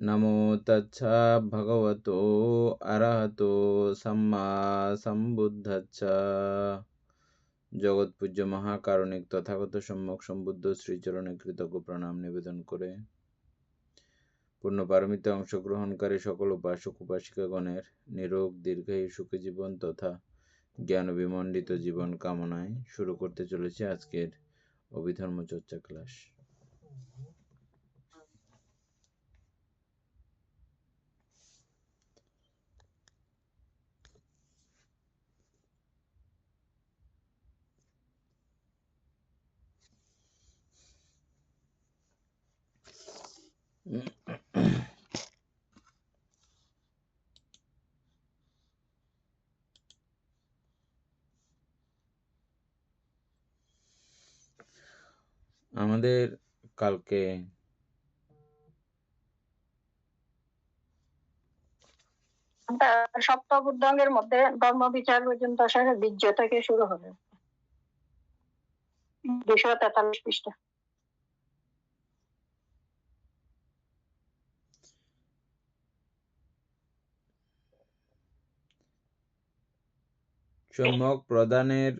নমো তচ্ছা ভগবতো অরহতো সম্মা সম্বুদ্ধচ্ছা। জগৎ পূজ্য মহাকারণিক তথাগত সম্যক সম্বুদ্ধ শ্রীচরণে কৃতজ্ঞ প্রণাম নিবেদন করে পূর্ণ পারমিতে অংশগ্রহণকারী সকল উপাসক উপাসিকাগণের নিরোগ দীর্ঘায়ু সুখী জীবন তথা জ্ঞান বিমণ্ডিত জীবন কামনায় শুরু করতে চলেছে আজকের অভিধর্ম চর্চা ক্লাস। আমাদের কালকে সপ্তবুদ্ধাঙ্গের মধ্যে ধর্ম বিচার পর্যন্ত আসলে বীর্য থেকে শুরু হবে 243 পৃষ্ঠা। সম্যক প্রদানের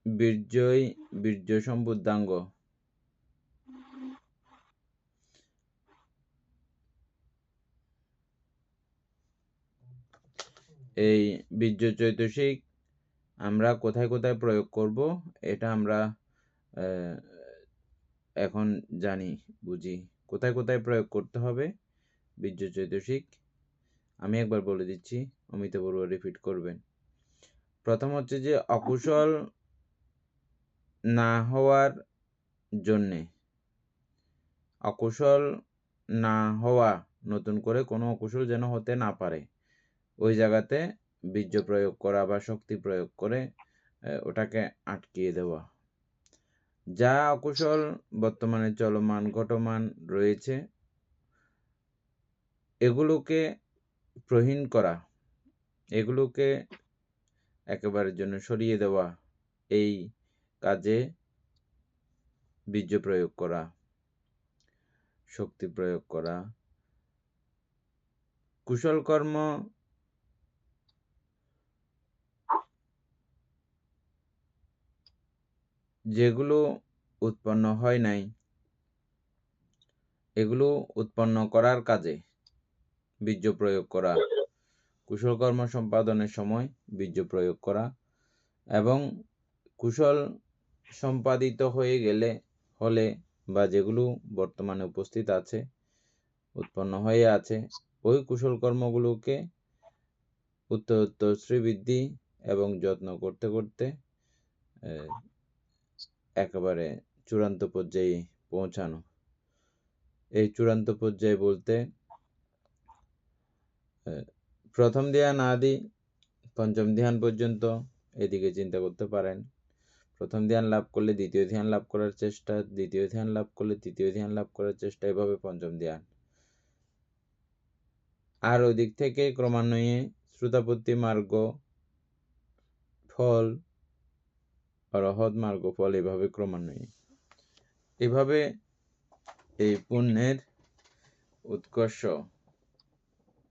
বীর্যই বীর্য সম্বুদ্ধাঙ্গ। এই বীর্য চৈতসিক আমরা কোথায় কোথায় প্রয়োগ করব এটা আমরা এখন জানি বুঝি। কোথায় কোথায় প্রয়োগ করতে হবে বীর্য চৈতসিক আমি একবার বলে দিচ্ছি, অমিত বড়ুয়া রিপিট করবেন। প্রথম হচ্ছে যে অকুশল না হওয়ার জন্যে, অকুশল না হওয়া, নতুন করে কোনো অকুশল যেন হতে না পারে ওই জায়গাতে বীর্য প্রয়োগ করা বা শক্তি প্রয়োগ করে ওটাকে আটকিয়ে দেওয়া। যা অকুশল বর্তমানে চলমান ঘটমান রয়েছে এগুলোকে প্রহীন করা, এগুলোকে একেবারের জন্য সরিয়ে দেওয়া, এই কাজে বীর্য প্রয়োগ করা, শক্তি প্রয়োগ করা। কুশল কর্ম যেগুলো উৎপন্ন হয় নাই এগুলো উৎপন্ন করার কাজে বীর্য প্রয়োগ করা, কুশল কর্ম সম্পাদনের সময় বীর্য প্রয়োগ করা, এবং কুশল সম্পাদিত হয়ে হলে বা যেগুলো বর্তমানে উপস্থিত আছে, উৎপন্ন হয়ে আছে, ওই কুশল কর্মগুলোকে উত্তরোত্তর শ্রীবৃদ্ধি এবং যত্ন করতে করতে একেবারে চূড়ান্ত পর্যায়ে পৌঁছানো। এই চূড়ান্ত পর্যায়ে বলতে প্রথম ধ্যান আদি পঞ্চম ধ্যান পর্যন্ত এদিকে চিন্তা করতে পারেন। প্রথম ধ্যান লাভ করলে দ্বিতীয় ধ্যান লাভ করার চেষ্টা, দ্বিতীয় ধ্যান লাভ করলে তৃতীয় ধ্যান লাভ করার চেষ্টা, এভাবে পঞ্চম ধ্যান। আর ওই দিক থেকে ক্রমান্বয়ে শ্রুতাপত্তি মার্গ ফল, অরহৎ মার্গ ফল, এভাবে ক্রমান্বয়ে এভাবে এই পুণ্যের উৎকর্ষ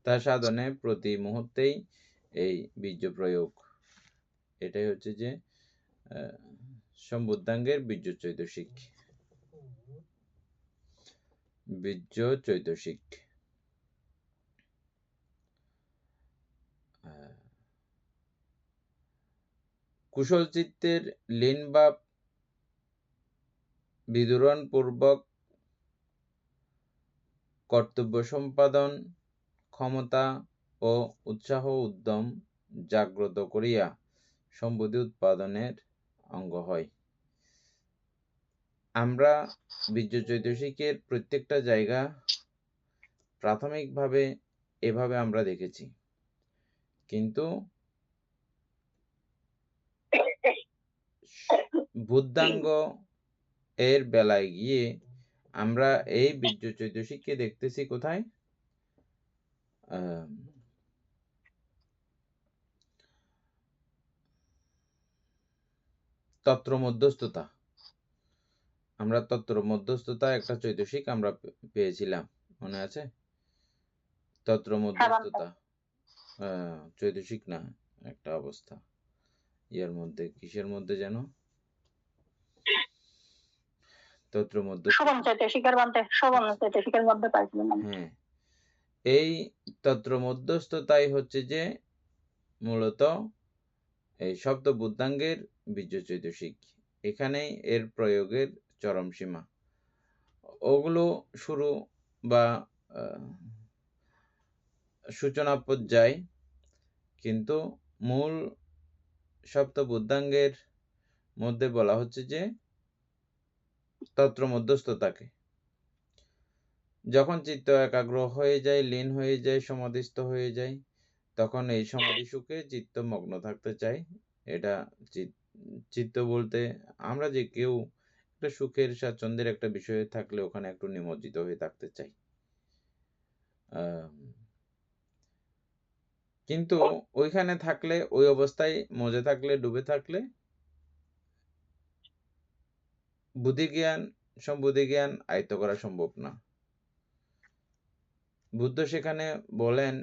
তা সাধনে প্রতি মুহূর্তেই এই বীর্য প্রয়োগ, এটাই হচ্ছে যে সম্বুদ্ধাঙ্গের বীর্য চৈতসিক। বীর্য চৈতসিক কুশল চিত্তের লীন বা বিদুরণ পূর্বক কর্তব্য সম্পাদন ক্ষমতা ও উৎসাহ উদ্যম জাগ্রত করিয়া সম্পত্তি উৎপাদনের অঙ্গ হয়। আমরা বীর্য চৈতসিকের প্রত্যেকটা জায়গা প্রাথমিকভাবে এভাবে আমরা দেখেছি, কিন্তু বুদ্ধাঙ্গ এর বেলায় গিয়ে আমরা এই বীর্য চৈতসিককে দেখতেছি কোথায়? তত্র মধ্যস্থতা। আমরা তত্র মধ্যস্থতা একটা চৈতসিক আমরা পেয়েছিলাম, মনে আছে? তত্র মধ্যস্থতা, চৈতসিক না, একটা অবস্থা ইয়ার মধ্যে, কিসের মধ্যে যেন তত্র শোভন মধ্যস্থতা, চৈতসিকের মধ্যে, শোভন চৈতসিকের মধ্যে পাইছিলাম আমি। হ্যাঁ, এই তত্র মধ্যস্থতাই হচ্ছে যে মূলত এই শব্দ বুদ্ধাঙ্গের বীর্য চৈতসিক, এখানেই এর প্রয়োগের চরম সীমা। ওগুলো শুরু বা সূচনা পর্যায়, কিন্তু মূল সপ্ত বুদ্ধাঙ্গের মধ্যে বলা হচ্ছে যে তত্র মধ্যস্থতাকে। যখন চিত্ত একাগ্র হয়ে যায়, লীন হয়ে যায়, সমাধিস্থ হয়ে যায়, তখন এই সমাধি সুখে চিত্ত মগ্ন থাকতে চায়। এটা চিত্ত বলতে আমরা যে কেউ একটা সুখের স্বাচ্ছন্দ্যের একটা বিষয়ে থাকলে ওখানে একটু নিমজ্জিত হয়ে থাকতে চাই। কিন্তু ওইখানে থাকলে, ওই অবস্থায় মজে থাকলে, ডুবে থাকলে সম্বুদ্ধি জ্ঞান আয়ত্ত করা সম্ভব না। বুদ্ধ সেখানে বলেন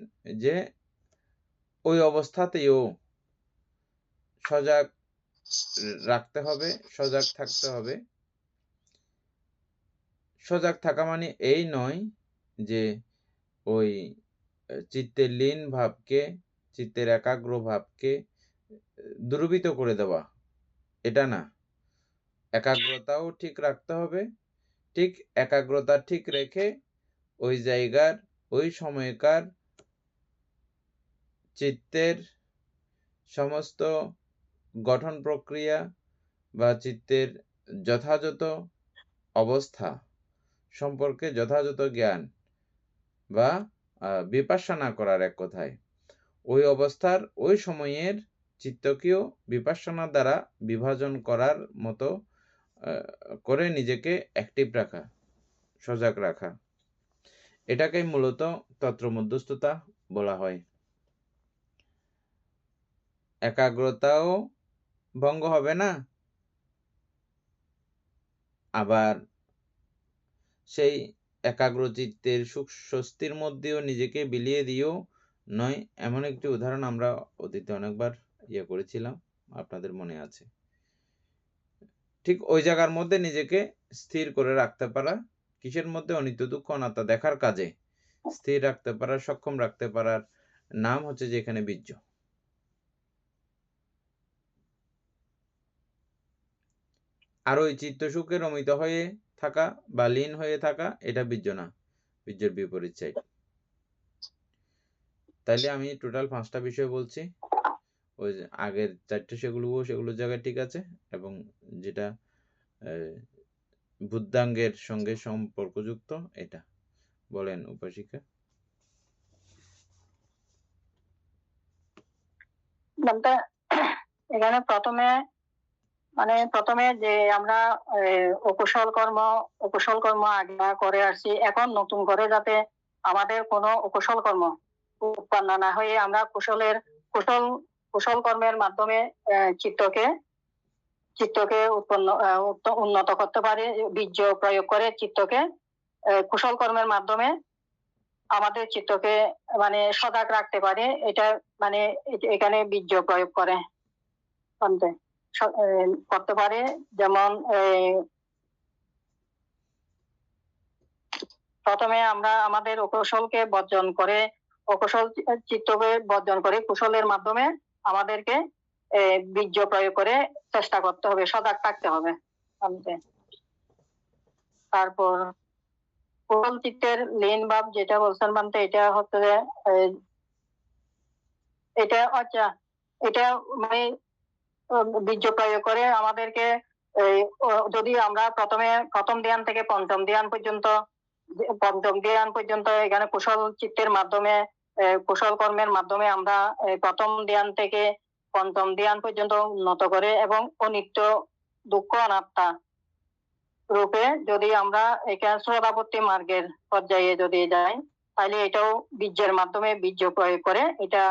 যে ওই অবস্থাতেও সজাগ রাখতে হবে, সজাগ থাকতে হবে। সজাগ থাকা মানে এই নয় যে ওই চিত্তের লীন ভাবকে, চিত্তের একাগ্র ভাবকে দুর্বৃত করে দেওয়া, এটা না। একাগ্রতাও ঠিক রাখতে হবে। ঠিক একাগ্রতা ঠিক রেখে ওই জায়গার, ওই সময়কার চিত্তের সমস্ত গঠন প্রক্রিয়া বা চিত্তের যথাযথ অবস্থা সম্পর্কে যথাযথ জ্ঞান বা বিপাসনা করার, এক কথায় ওই অবস্থার, ওই সময়ের চিত্তকেও বিপাসনা দ্বারা বিভাজন করার মতো করে নিজেকে অ্যাক্টিভ রাখা, সজাগ রাখা, এটাকেই মূলত তত্র মধ্যস্থতা বলা হয়। একাগ্রতাও ভঙ্গ হবে না, আবার সেই একাগ্রচিত্তের সুখ স্বস্তির মধ্যেও নিজেকে বিলিয়ে দিও নয়। এমন একটি উদাহরণ আমরা অতীতে অনেকবার করেছিলাম, আপনাদের মনে আছে। ঠিক ওই জায়গার মধ্যে নিজেকে স্থির করে রাখতে পারা, কিসের মধ্যে? অনিত্য দুঃখ অনাত্মা দেখার কাজে স্থির রাখতে পারা, সক্ষম রাখতে পারার নাম হচ্ছে যে এখানে বীর্য। আর ওই চিত্ত সুখে রমিত হয়ে থাকা বা লীন হয়ে থাকা, এটা বীর্য না, বীর্যের বিপরীত সাইড। তাইলে আমি টোটাল 5টা বিষয় বলছি। ওই আগের 4টে সেগুলোর জায়গায় ঠিক আছে, এবং যেটা বুদ্ধাঙ্গের সঙ্গে সম্পর্কযুক্ত এটা বলেন উপাসিকা। বলতে এখানে প্রথমে যে আমরা অকুশল কর্ম আগে করে আসছি, এখন নতুন করে যাতে আমাদের কোনো অকুশল কর্ম উৎপন্ন না হয়ে আমরা কুশল কর্মের মাধ্যমে চিত্তকে উন্নত করতে পারি। বীর্য প্রয়োগ করে চিত্তকে কুশল কর্মের মাধ্যমে আমাদের চিত্তকে সজাগ রাখতে পারে। এটা এখানে বীর্য প্রয়োগ করে করতে পারে। যেমন প্রথমে আমরা আমাদের অকুশলকে বর্জন করে, অকুশল চিত্তকে বর্জন করে কুশলের মাধ্যমে আমাদেরকে বীর্য প্রয়োগ করে চেষ্টা করতে হবে, সজাগ থাকতে হবে। তারপর কুশল চিত্তের লীন ভাব যেটা বলছেন মানতে, এটা হচ্ছে এটা বীর্য প্রয়োগ করে আমাদেরকে যদি আমরা প্রথম ধ্যান থেকে পঞ্চম ধ্যান পর্যন্ত এখানে কুশল চিত্তের মাধ্যমে, কুশল কর্মের মাধ্যমে আমরা প্রথম ধ্যান থেকে পঞ্চম ধ্যান পর্যন্ত উন্নত করে এবং অনিত্য দুঃখ অনাত্মা রূপে যদি আমরা এখানে শ্রদ্ধাপত্তি মার্গের পর্যায়ে যদি যাই, তাহলে এটাও বীর্যের মাধ্যমে বীর্য প্রয়োগ করে এটা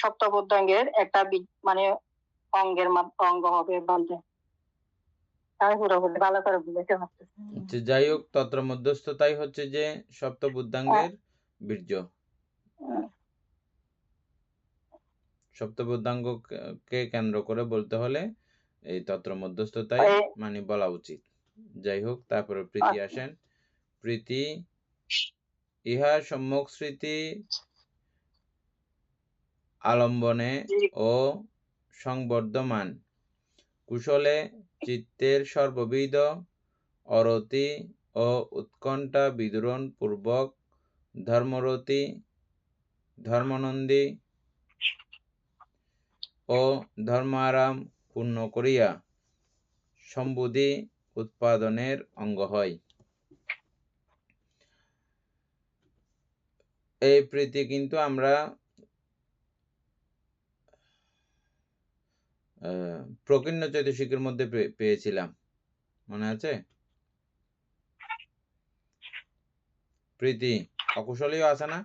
সপ্তবুদ্ধাঙ্গের একটা অঙ্গ হবে বলতে। আমি পুরোপুরি ভালো করে বুঝতে পারতেছি। যাই হোক, তত্র মধ্যস্থতাই হচ্ছে যে সপ্ত বুদ্ধাঙ্গের বীর্য। সপ্তবুদ্ধাঙ্গকে কেন্দ্র করে বলতে হলে এই তত্র মধ্যস্থতাই মানে বলা উচিত। যাই হোক, তারপরে প্রীতি আসেন। প্রীতি ইহা সম্যক স্মৃতি আলম্বনে ও সংবর্ধমান কুশলে চিত্তের সর্ববিধ অরতি ও উৎকণ্ঠা বিদূরণ পূর্বক ধর্মরতি ধর্মনন্দী ও ধর্মারাম পূর্ণ করিয়া সম্বুদ্ধি উৎপাদনের অঙ্গ হয়। এই প্রীতি কিন্তু আমরা প্রকীর্ণ চৈতসিকের মধ্যে পেয়েছিলাম, মনে আছে? প্রীতি অকুশলীয় আছে না?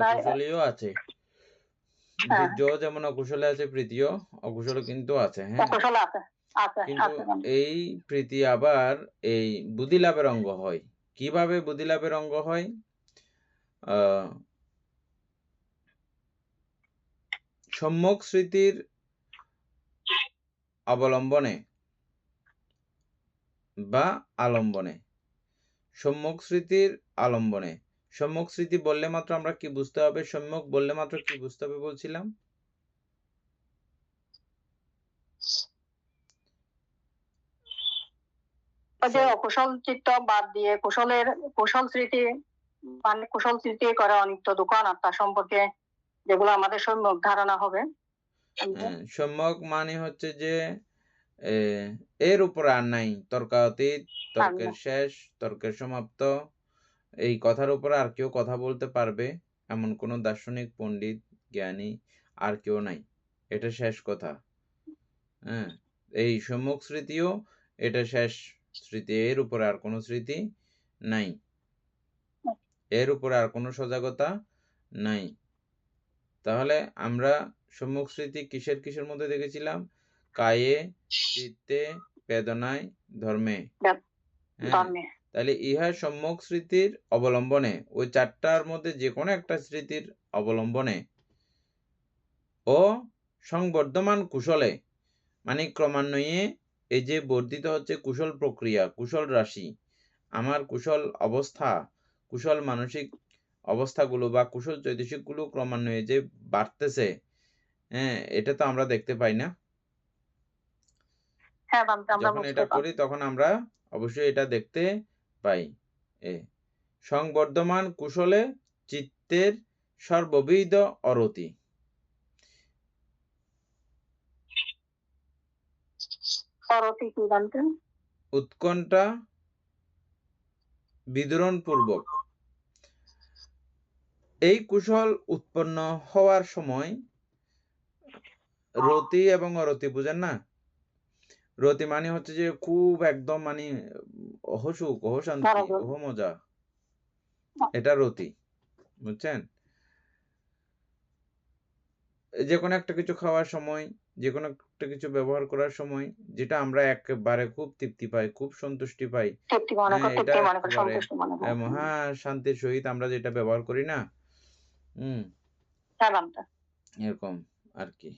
অকুশলীয় আছে, বীর্য যেমন অকুশলে আছে, প্রীতিও অকুশল কিন্তু আছে। হ্যাঁ, কিন্তু এই প্রীতি আবার এই বুদ্ধি লাভের অঙ্গ হয়। কিভাবে বুদ্ধি লাভের অঙ্গ হয়? সম্যক স্মৃতির অবলম্বনে বা আলম্বনে। সম্যক স্মৃতির আলম্বনে। সম্যক স্মৃতি বললে মাত্র আমরা কি বুঝতে হবে? সম্যক বললে মাত্র কি বুঝতে হবে বলছিলাম? কুশল চিত্ত বাদ দিয়ে কুশল স্মৃতি মানে কুশল স্মৃতি করে অনিত্য দুঃখ অনাত্মা সম্পর্কে যেগুলো আমাদের সম্যক ধারণা হবে। সম্যক মানে হচ্ছে যে এর উপর আর নাই, তর্কাতীত, তর্কের শেষ, তর্কের সমাপ্ত, এই কথার উপর আর কেউ কথা বলতে পারবে এমন কোনো দার্শনিক পণ্ডিত জ্ঞানী আর কেউ নাই। এটা শেষ কথা। হ্যাঁ, এই সম্যক স্মৃতিও এটা শেষ স্মৃতি, এর উপরে আর কোনো স্মৃতি নাই, এর উপরে আর কোনো সজাগতা নাই। তাহলে আমরা সম্যক স্মৃতি কিসের কিসের মধ্যে দেখেছিলাম? কায়ে, চিত্তে, বেদনায়, ধর্মে। তাহলে ইহা সম্যক স্মৃতির অবলম্বনে, ওই চারটার মধ্যে যে কোনো একটা স্মৃতির অবলম্বনে ও সংবর্ধমান কুশলে, মানে ক্রমান্বয়ে এই যে বর্ধিত হচ্ছে কুশল প্রক্রিয়া, কুশল রাশি, আমার কুশল অবস্থা, কুশল মানসিক অবস্থাগুলো বা কুশল চৈতসিকগুলো ক্রমান্বয়ে যে বাড়তেছে, হ্যাঁ, এটা তো আমরা দেখতে পাই না। যখন এটা করি তখন আমরা অবশ্যই এটা দেখতে পাই। সংবর্ধমান কুশলে চিত্তের সর্ববিধ অরতি। উৎকণ্ঠা বিদূরণ পূর্বক। এই কুশল উৎপন্ন হওয়ার সময় রতি এবং অরতি বুঝেন না? রতি মানে হচ্ছে যে খুব একদম মানে অহসুখ, অহশান্তি, অহমজা, এটা রতি, বুঝছেন? যে কোনো একটা কিছু খাওয়ার সময়, যে কোনো একটা কিছু ব্যবহার করার সময় যেটা আমরা একেবারে খুব তৃপ্তি পাই, খুব সন্তুষ্টি পাই, এটা মহা শান্তির সহিত আমরা যেটা ব্যবহার করি না, এরকম আর কি।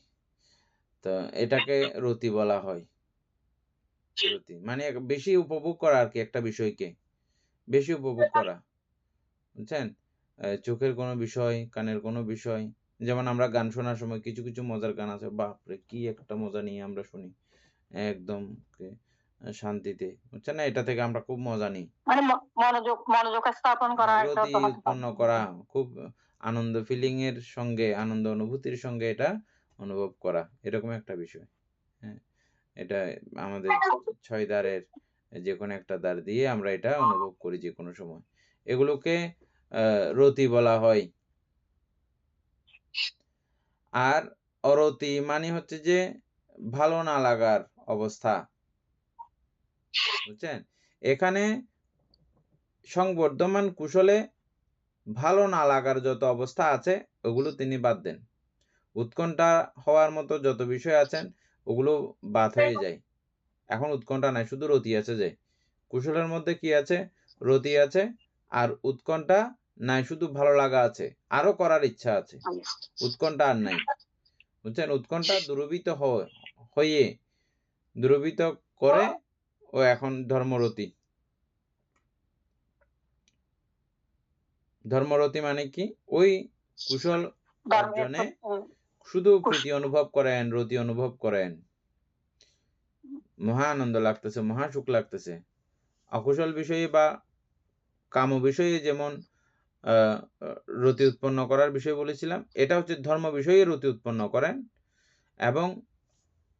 তো এটাকে রতি বলা হয়। রতি মানে বেশি উপভোগ করা আর কি, একটা বিষয়কে বেশি উপভোগ করা, বুঝছেন? চোখের কোনো বিষয়, কানের কোনো বিষয়, যেমন আমরা গান শোনার সময় কিছু কিছু মজার গান আছে, বাপরে কি একটা মজা নিয়ে আমরা শুনি, একদম শান্তিতে, বুঝছেন না? এটা থেকে আমরা খুব মজা নিই, মনোযোগ স্থাপন করা, রতি উৎপন্ন করা, খুব আনন্দ ফিলিং এর সঙ্গে, আনন্দ অনুভূতির সঙ্গে এটা অনুভব করা, এরকম একটা বিষয়। হ্যাঁ, এটা আমাদের 6 দ্বারের যে কোনো একটা দ্বার দিয়ে আমরা এটা অনুভব করি যে কোনো সময়, এগুলোকে রতি বলা হয়। আর অরতি মানে হচ্ছে যে ভালো না লাগার অবস্থা, বুঝছেন? এখানে সংবর্ধমান কুশলে ভালো না লাগার যত অবস্থা আছে ওগুলো তিনি বাদ দেন। উৎকণ্ঠা হওয়ার মতো যত বিষয় আছেন ওগুলো বাদ হয়ে যায়। এখন উৎকণ্ঠা নাই, শুধু রতি আছে। যে কুশলের মধ্যে কি আছে? রতি আছে, আর উৎকণ্ঠা নাই, শুধু ভালো লাগা আছে, আরো করার ইচ্ছা আছে, উৎকণ্ঠা আর নাই। বুঝছেন, উৎকণ্ঠা হয়ে দূরীভূত করে ও এখন ধর্মরতি। ধর্মরতি মানে কি? ওই কুশল অর্জনে শুধু প্রীতি অনুভব করেন, রতি অনুভব করেন, মহা আনন্দ লাগতেছে, মহা সুখ লাগতেছে। অকুশল বিষয়ে বা কাম বিষয়ে যেমন রতি উৎপন্ন করার বিষয় বলেছিলাম, এটা হচ্ছে ধর্ম বিষয়ে রতি উৎপন্ন করেন এবং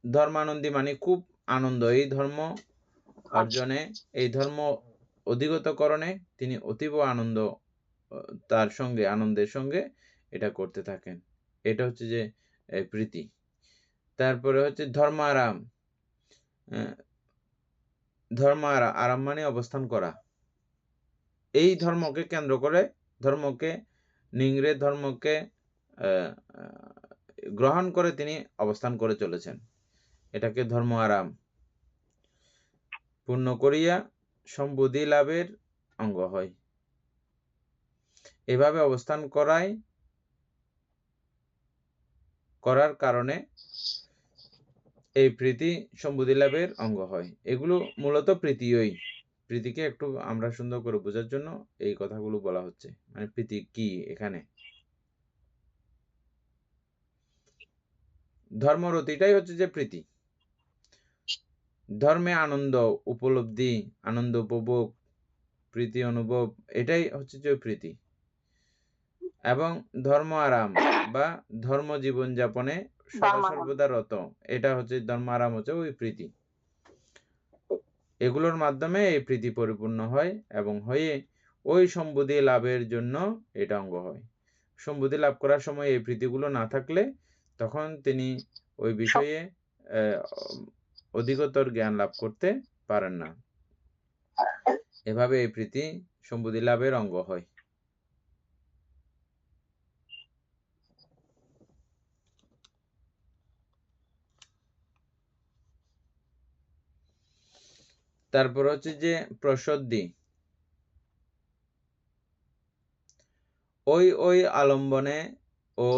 ধর্মানন্দী মানে খুব আনন্দ। এই ধর্ম অর্জনে, এই ধর্ম অধিগতকরণে তিনি অতীব আনন্দ, তার সঙ্গে আনন্দের সঙ্গে এটা করতে থাকেন। এটা হচ্ছে যে প্রীতি। তারপরে হচ্ছে ধর্মারাম। আরাম মানে অবস্থান করা। এই ধর্মকে কেন্দ্র করে, ধর্মকে নিংড়ে, ধর্মকে গ্রহণ করে তিনি অবস্থান করে চলেছেন। এটাকে ধর্ম আরাম পূর্ণ করিয়া সম্বুদ্ধি লাভের অঙ্গ হয়। এভাবে অবস্থান করার কারণে এই প্রীতি সম্বুদ্ধি লাভের অঙ্গ হয়। এগুলো মূলত প্রীতিই। প্রীতিকে একটু আমরা সুন্দর করে বোঝার জন্য এই কথাগুলো বলা হচ্ছে। মানে প্রীতি কি এখানে? ধর্মরতিটাই হচ্ছে যে প্রীতি। ধর্মে আনন্দ উপলব্ধি, আনন্দ উপভোগ, প্রীতি অনুভব, এটাই হচ্ছে যে প্রীতি। এবং ধর্ম আরাম বা ধর্ম জীবন যাপনে সদা সর্বদা রত, এটা হচ্ছে ধর্ম আরাম, হচ্ছে ওই প্রীতি। এগুলোর মাধ্যমে এই প্রীতি পরিপূর্ণ হয় এবং হয়ে ওই সম্বুদ্ধি লাভের জন্য এটা অঙ্গ হয়। সম্বুদ্ধি লাভ করার সময় এই প্রীতিগুলো না থাকলে তখন তিনি ওই বিষয়ে অধিকতর জ্ঞান লাভ করতে পারেন না। এভাবে এই প্রীতি সম্বুদ্ধি লাভের অঙ্গ হয়। তারপর হচ্ছে যে প্রসদ্ধি। ওই আলম্বনে ও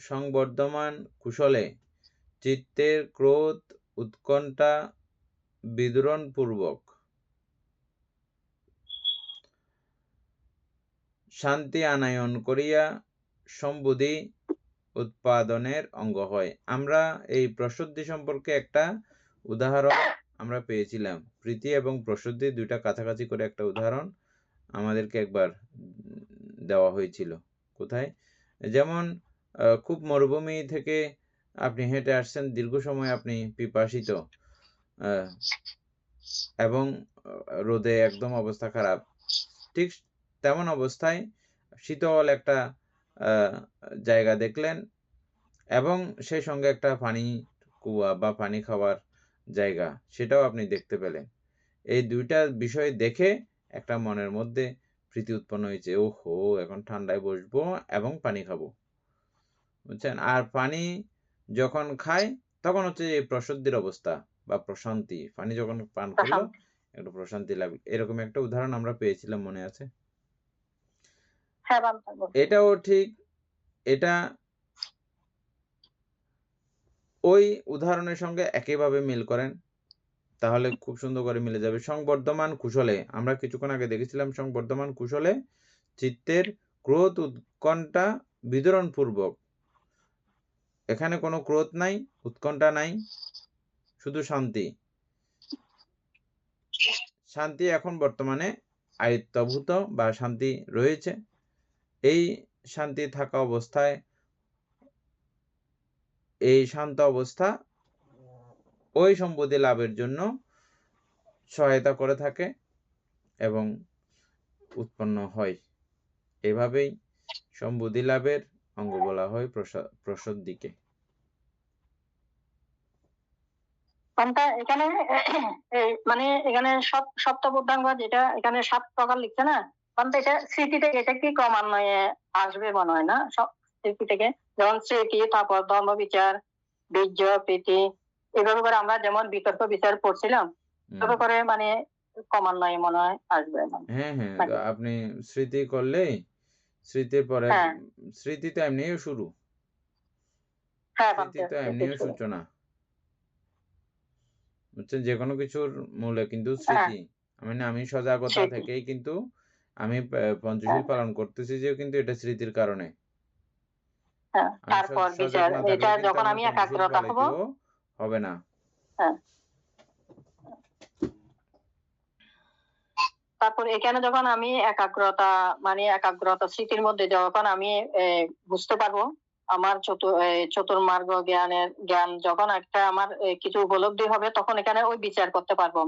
সংবর্ধমান কুশলে চিত্তের ক্রোধ উৎকণ্ঠা বিদূরণ পূর্বক শান্তি আনয়ন করিয়া সম্বুদ্ধি উৎপাদনের অঙ্গ হয়। আমরা এই প্রসদ্ধি সম্পর্কে একটা উদাহরণ আমরা পেয়েছিলাম। প্রীতি এবং প্রসদ্ধি দুইটা কাছাকাছি করে একটা উদাহরণ আমাদেরকে একবার দেওয়া হয়েছিল। কোথায়? যেমন খুব মরুভূমি থেকে আপনি হেঁটে আসছেন, দীর্ঘ সময় আপনি পিপাসিত এবং রোদে একদম অবস্থা খারাপ। ঠিক তেমন অবস্থায় শীতল একটা জায়গা দেখলেন এবং সেই সঙ্গে একটা পানি কুয়া বা পানি খাওয়ার জায়গা, সেটাও আপনি দেখতে পেলেন। এই দুইটা বিষয় দেখে একটা মনের মধ্যে প্রীতি উৎপন্ন হয়েছে, ওহো এখন ঠান্ডায় বসবো এবং পানি খাবো। বুঝছেন? আর পানি যখন খায় তখন হচ্ছে এই প্রসদ্ধির অবস্থা বা প্রশান্তি। পানি যখন পান করলো একটু প্রশান্তি লাগলো। এরকম একটা উদাহরণ আমরা পেয়েছিলাম, মনে আছে? এটাও ঠিক। এটা ওই উদাহরণের সঙ্গে একইভাবে মিল করেন, তাহলে খুব সুন্দর করে মিলে যাবে। সংবর্ধমান কুশলে, আমরা কিছুক্ষণ আগে দেখেছিলাম, সংবর্ধমান কুশলে চিত্তের ক্রোধ উৎকণ্ঠা বিদরণ পূর্বক। এখানে কোনো ক্রোধ নাই, উৎকণ্ঠা নাই, শুধু শান্তি। শান্তি এখন বর্তমানে আয়ত্তভূত বা শান্তি রয়েছে। এই শান্তি থাকা অবস্থায়, এই শান্ত অবস্থা ওই সম্বুদ্ধি লাভের জন্য সহায়তা করে থাকে এবং উৎপন্ন হয়। এভাবেই সম্বুদ্ধি লাভের অঙ্গ বলা হয় প্রসদ্ধিকে। এখানে মানে এখানে সপ্তবুদ্ধাঙ্গ যেটা এখানে 7 প্রকার লিখছে না, এটা স্মৃতি থেকে, এটা কি ক্রমান্বয়ে আসবে মনে হয় না? সব স্মৃতি থেকে, যেমন স্মৃতি, তারপর ধর্ম বিচার, বীর্য, প্রীতি, এভাবে করে আমরা যেমন বিতর্ক বিচার পড়ছিলাম, এভাবে করে মানে ক্রমান্বয়ে মনে হয় আসবে। হ্যাঁ, আপনি স্মৃতি করলে স্মৃতির পরে হ্যাঁ স্মৃতি তো এমনিও শুরু, হ্যাঁ স্মৃতি বান্তে তো স্মৃতি এমনিও শুরু। সূচনা। বুঝছেন, যে কোনো কিছুর মূলে কিন্তু হ্যাঁ স্মৃতি। আমি সজাগতা স্মৃতি। থেকেই কিন্তু আমি পঞ্চশীল হ্যাঁ পালন করতেছি, যে কিন্তু এটা স্মৃতির কারণে। হ্যাঁ আমি তারপর সজাগ বিচার, না এটা থাকলে কিন্তু যখন আমার আমি পঞ্চশীল একাগ্রতা হব। পালিত হবে না। হ্যাঁ তারপর এখানে যখন আমি একাগ্রতা, মানে একাগ্রতা স্মৃতির মধ্যে যখন আমি বুঝতে পারবো আমার চতুর্মার্গ জ্ঞান যখন একটা আমার কিছু উপলব্ধি হবে, তখন এখানে ওই বিচার করতে পারবো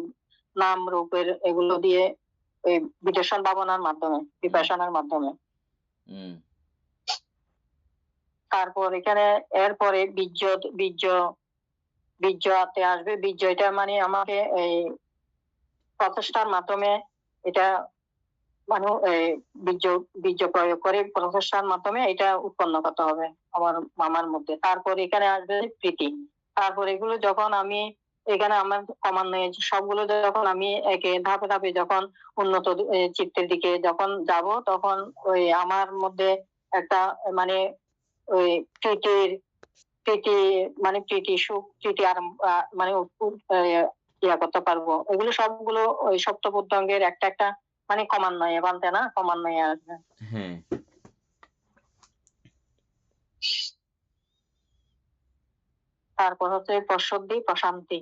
নাম রূপের এগুলো দিয়ে, ওই বিদর্শন ভাবনার মাধ্যমে, বিপাশনার মাধ্যমে। হুম তারপর এখানে এরপরে বীর্য, বীর্য বীর্য হাতে আসবে। বীর্য এটা মানে আমাকে এই প্রচেষ্টার মাধ্যমে, এটা মানে বীর্য বীর্য প্রয়োগ করে প্রচেষ্টার মাধ্যমে এটা উৎপন্ন করতে হবে আমার মামার মধ্যে। তারপর এখানে আসবে প্রীতি। তারপর এগুলো যখন আমি এখানে আমার ক্রমান্বয়ে সবগুলো যখন আমি একে ধাপে ধাপে যখন উন্নত চিত্তের দিকে যখন যাব, তখন ওই আমার মধ্যে একটা মানে ওই প্রীতির প্রীতি মানে প্রীতি সুখ, প্রীতি আর মানে ইয়া করতে পারবো। এগুলো সবগুলো ওই সপ্তবুদ্ধঙ্গের একটা একটা মানে ক্রমান্বয়ে বানতে না, ক্রমান্বয়ে আসবে। হ্যাঁ তারপর হচ্ছে পশ্চদ্দি প্রশান্তি,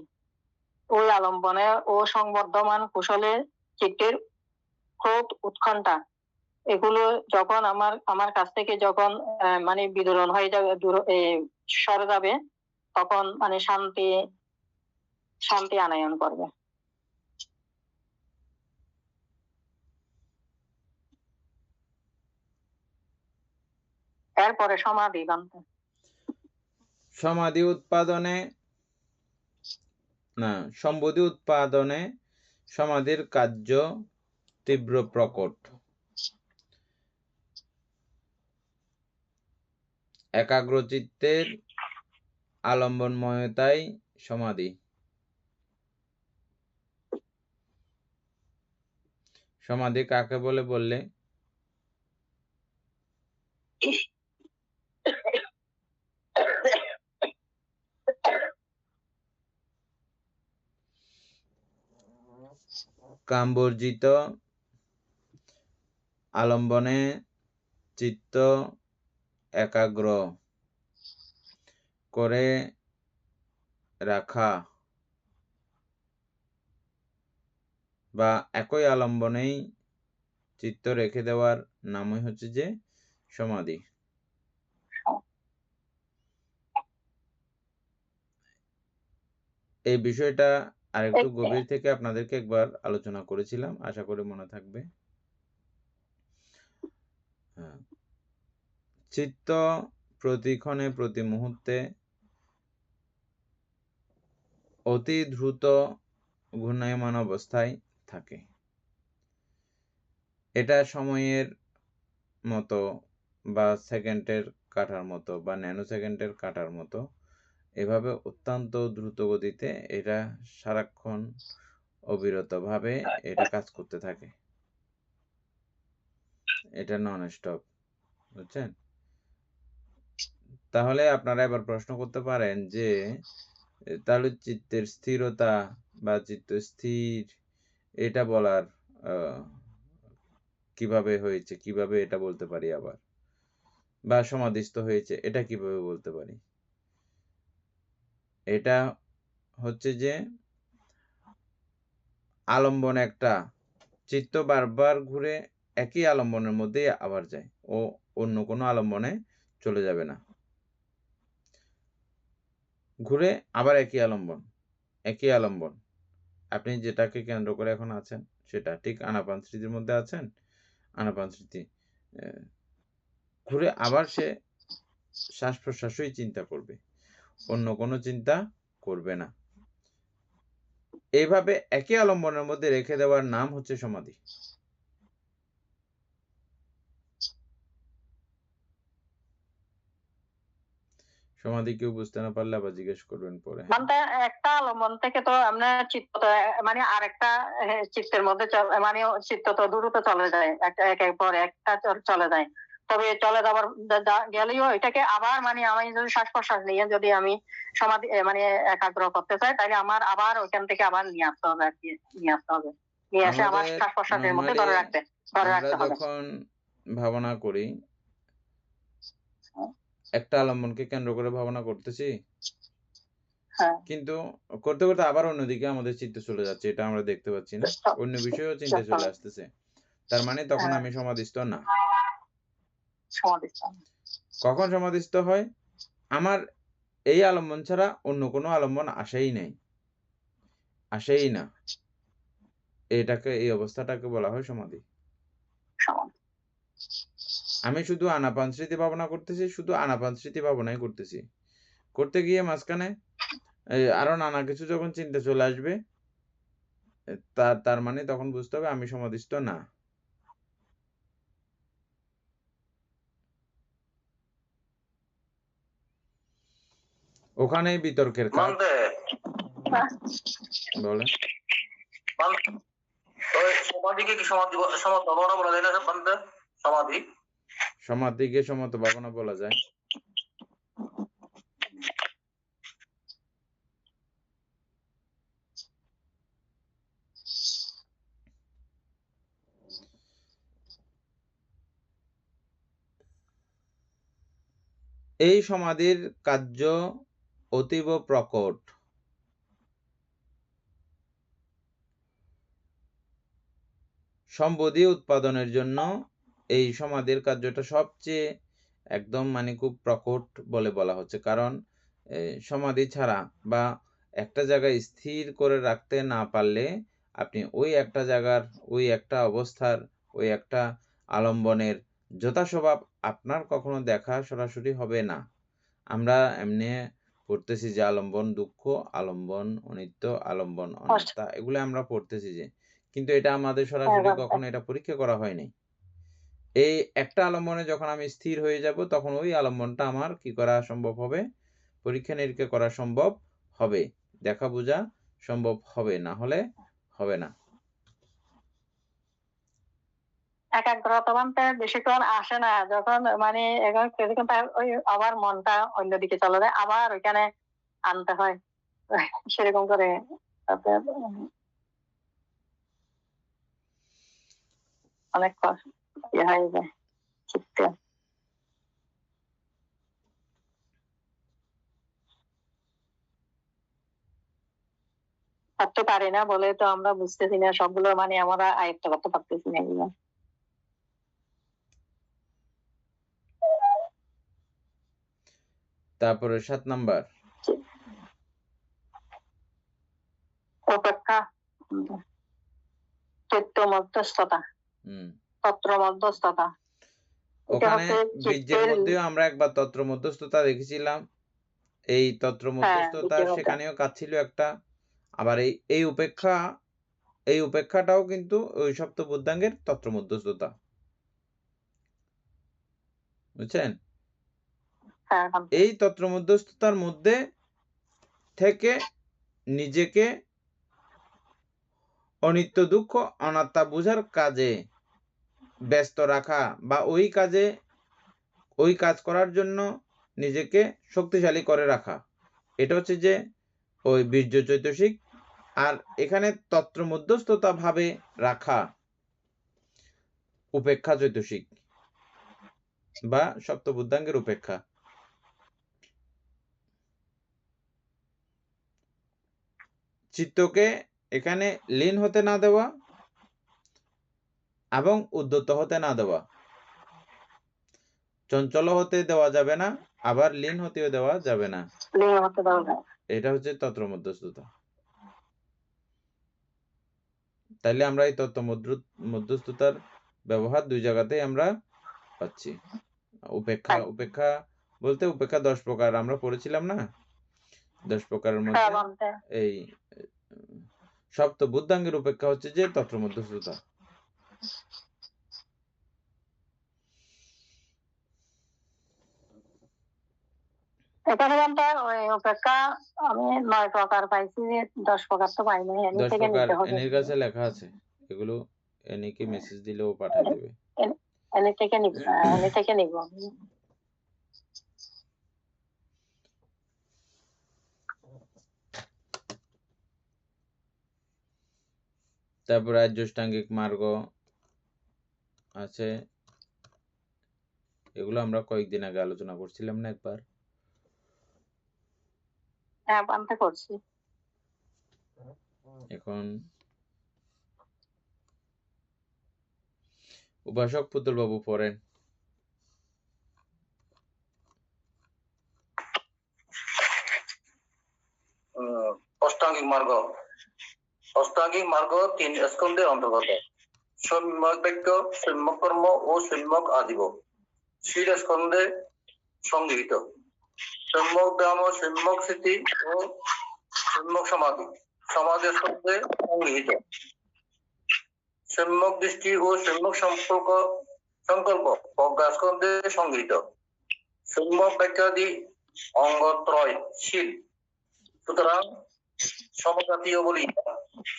ওই আলম্বনে ও সংবর্ধমান কুশলে চিত্তের ক্রোধ উৎকণ্ঠা, এগুলো যখন আমার কাছ থেকে যখন মানে বিদূরণ হয়ে যাবে, সরে যাবে, তখন মানে শান্তি শান্তি আনয়ন করবে। এরপরে সমাধি বানতে। সমাধি উৎপাদনে না সম্বোধি উৎপাদনে সমাধির কার্য তীব্র প্রকট। একাগ্রচিত্তের আলম্বনময়তাই সমাধি। সমাধি কাকে বলে বললে, কামবর্জিত আলম্বনে চিত্ত একাগ্র করে রাখা বা একই আলম্বনেই চিত্ত রেখে দেওয়ার নামই হচ্ছে যে সমাধি। এই বিষয়টা আরেকটু গভীর থেকে আপনাদেরকে একবার আলোচনা করেছিলাম, আশা করি মনে থাকবে। চিত্ত প্রতিক্ষণে প্রতি মুহূর্তে অতি দ্রুত ঘূর্ণায়মান অবস্থায় থাকে। এটা সময়ের মতো বা সেকেন্ডের কাটার মতো বা ন্যানো সেকেন্ডের কাটার মতো, এভাবে অত্যন্ত দ্রুত গতিতে এটা সারাক্ষণ অবিরতভাবে এটা কাজ করতে থাকে। এটা নন স্টপ, বুঝছেন? তাহলে আপনারা এবার প্রশ্ন করতে পারেন যে তাহলে চিত্তের স্থিরতা বা চিত্ত স্থির এটা বলার কিভাবে হয়েছে, কিভাবে এটা বলতে পারি আবার, বা সমাধিস্থ হয়েছে এটা কিভাবে বলতে পারি? এটা হচ্ছে যে আলম্বন একটা, চিত্ত বারবার ঘুরে একই আলম্বনের মধ্যেই আবার যায়, ও অন্য কোনো আলম্বনে চলে যাবে না। ঘুরে আবার একই আলম্বন, একই আলম্বন। আপনি যেটাকে কেন্দ্র করে এখন আছেন সেটা ঠিক আনাপান স্মৃতির মধ্যে আছেন, আনাপান স্মৃতি ঘুরে আবার সে শ্বাস প্রশ্বাসই চিন্তা করবে, অন্য কোনো চিন্তা করবে না। এইভাবে একই আলম্বনের মধ্যে রেখে দেওয়ার নাম হচ্ছে সমাধি। সমাধি কেউ বুঝতে না পারলে আবার জিজ্ঞেস করবেন পরে। মানে একটা আলম্বন থেকে তো আমরা চিত্ত মানে আরেকটা চিত্তের মধ্যে মানে চিত্ত তো দ্রুত চলে যায়, একটা একের পর একটা চলে যায়। তবে চলে যাবার গেলেও এটাকে আবার মানে আমি যদি শ্বাস প্রশ্বাস নিয়ে যদি আমি সমাধি মানে একাগ্র করতে চাই, তাহলে আমার আবার ওইখান থেকে আবার নিয়ে আসতে হবে আর কি, নিয়ে আসতে হবে, নিয়ে এসে আবার আমাদের শ্বাস প্রশ্বাসের মধ্যে নরমালি ধরে আমরা রাখতে হবে। যখন ভাবনা করি, একটা আলম্বনকে কেন্দ্র করে ভাবনা করতেছি, হ্যাঁ, কিন্তু করতে করতে আবার অন্যদিকে আমাদের চিত্ত চলে যাচ্ছে, এটা আমরা দেখতে পাচ্ছি না, অন্য বিষয়েও চিন্তা চলে আসতেছে। তার মানে তখন আমি সমাধিস্থ না। সমাধিস্থ। কখন সমাধিস্থ হয়? আমার এই আলম্বন ছাড়া অন্য কোনো আলম্বন আসেই নাই, আসেই না। এটাকে, এই অবস্থাটাকে বলা হয় সমাধি। সমাধি। আমি শুধু আনাপান স্মৃতি ভাবনা করতেছি, শুধু আনাপান স্মৃতি ভাবনাই করতেছি। করতে গিয়ে মাঝখানে আরো নানা কিছু যখন চিন্তা চলে আসবে, তার মানে তখন বুঝতে হবে আমি সমাধিস্থ না। ওখানেই বিতর্কের কাজ। বলে সমাধিকে কি সমাধি সমত ভাবনা বলা যায় না? সমাধি, সমাধিকে সমত ভাবনা বলা যায়। এই সমাধির কার্য অতীব প্রকট। সম্বোধি উৎপাদনের জন্য এই সমাধির কার্যটা সবচেয়ে একদম মানে খুব প্রকট বলে বলা হচ্ছে। কারণ সমাধি ছাড়া বা একটা জায়গায় স্থির করে রাখতে না পারলে আপনি ওই একটা জায়গার, ওই একটা অবস্থার, ওই একটা আলম্বনের যথাস্বভাব আপনার কখনো দেখা সরাসরি হবে না। আমরা এমনি পড়তেছি যে আলম্বন দুঃখ, আলম্বন অনিত্য, আলম্বন অনাত্মা, এগুলো আমরা পড়তেছি যে, কিন্তু এটা আমাদের সরাসরি কখনো এটা পরীক্ষা করা হয়নি। এই একটা আলম্বনে যখন আমি স্থির হয়ে যাব, তখন ওই আলম্বনটা আমার কি করা সম্ভব হবে? পরীক্ষা নিরীক্ষা করা সম্ভব হবে, দেখা বোঝা সম্ভব হবে, না হলে হবে না। একাগ্রতা মানতে বেশিক্ষণ আসে না, যখন মানে এখন কিছুক্ষণ ওই আবার মনটা অন্যদিকে চলে যায়, আবার ওইখানে আনতে হয় সেরকম করে। অনেক কষ্ট হয়ে যায় চিত্তে। করতে পারি না বলে তো আমরা বুঝতেছি না সবগুলো, মানে আমরা আয়ত্ত করতে পারতেছি না এগুলো। তারপরে 7 নাম্বার অপেক্ষা, চিত্ত মধ্যস্থতা, তত্র মধ্যস্থতা। ওখানে বীর্যের মধ্যেও আমরা একবার তত্র মধ্যস্থতা দেখেছিলাম। এই তত্র মধ্যস্থতা সেখানেও কাজ ছিল একটা। আবার এই উপেক্ষা, এই উপেক্ষাটাও কিন্তু ওই সপ্ত বুদ্ধাঙ্গের তত্র মধ্যস্থতা, বুঝছেন? এই তত্র মধ্যস্থতার মধ্যে থেকে নিজেকে অনিত্য দুঃখ অনাত্মা বোঝার কাজে ব্যস্ত রাখা, বা ওই কাজ করার জন্য নিজেকে শক্তিশালী করে রাখা, এটা হচ্ছে যে ওই বীর্য চৈতসিক। আর এখানে তত্র মধ্যস্থতা ভাবে রাখা উপেক্ষা চৈতসিক বা সপ্তবুদ্ধাঙ্গের উপেক্ষা। চিত্তকে এখানে লীন হতে না দেওয়া এবং উদ্যত হতে না দেওয়া, চঞ্চল হতে দেওয়া যাবে না, আবার লীন হতেও দেওয়া যাবে না। এটা হচ্ছে তত্র মধ্যস্থতা। তাইলে আমরা এই তত্ত্ব মধ্যস্থতার ব্যবহার দুই জায়গাতেই আমরা পাচ্ছি। উপেক্ষা বলতে উপেক্ষা 10 প্রকার আমরা পড়েছিলাম না? 10 প্রকারের মধ্যে এই সপ্ত বুদ্ধাঙ্গের উপেক্ষা হচ্ছে যে তত্র মধ্যস্থতা। এখানে ওই উপেক্ষা আমি 9 প্রকার পাইছি, 10 প্রকার তো পাই নাই। 10 প্রকার এনির কাছে লেখা আছে, এগুলো এনিকে মেসেজ দিলেও পাঠিয়ে দেবে। এনে থেকে নিব তারপর আর্যষ্টাঙ্গিক মার্গ আছে, এগুলো আমরা কয়েকদিন আগে আলোচনা করছিলাম না একবার? হ্যাঁ, বানতে করছি। এখন উপাসক পুতুল বাবু পড়েন। অষ্টাঙ্গিক মার্গ। অষ্টাঙ্গিক মার্গ 3 স্কন্ধের অন্তর্গত। সম্যক বাক্য, সম্যক কর্ম ও সম্যক আজীব 4 স্কন্ধে সংগৃহীত। সম্যক ব্যায়াম ও সম্যক স্থিতি ও সম্যক সমাধি সমাধি স্কন্ধে সংগৃহীত। সম্যক দৃষ্টি ও সম্যক সংকল্প প্রজ্ঞা স্কন্ধে সংগৃহীত। সম্যক ব্যাখ্যাদি অঙ্গত্রয় শীল, সুতরাং সমজাতীয় বলি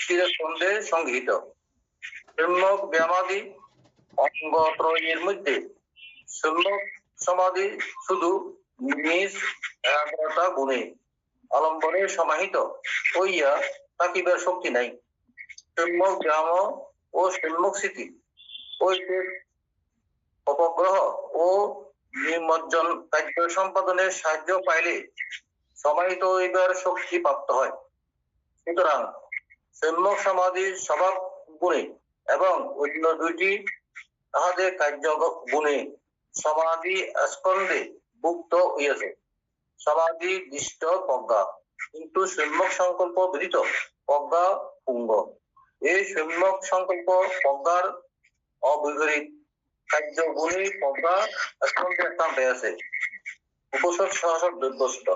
4 স্কন্ধে সংগৃহীত। সম্যক ব্যায়ামাদি অঙ্গত্রয়ের মধ্যে সম্যক সমাধি শুধু নিজ একাগ্রতা গুণে অবলম্বনে সমাহিত হইয়া থাকিবার শক্তি নাই। সম্যক ব্যায়াম ও সম্যক স্থিতি হইতে অপগ্রহ ও নিমজ্জন কার্য সম্পাদনের সাহায্য পাইলে সমাহিত হইবার শক্তি প্রাপ্ত হয়। সুতরাং সম্যক সমাধির স্বভাব গুণে এবং অন্য দুইটি তাহাদের কার্য গুণে সমাধি স্কন্ধে ভুক্ত হইয়াছে। সমাধি দৃষ্ট প্রজ্ঞা, কিন্তু সম্যক সংকল্প ব্যতীত প্রজ্ঞা পুঙ্গ। এই সম্যক সংকল্প প্রজ্ঞার অবিপরীত কার্য গুণে প্রজ্ঞা স্কন্ধে স্থান পেয়েছে। উপসর্গ সহসর দুর্দষ্ট।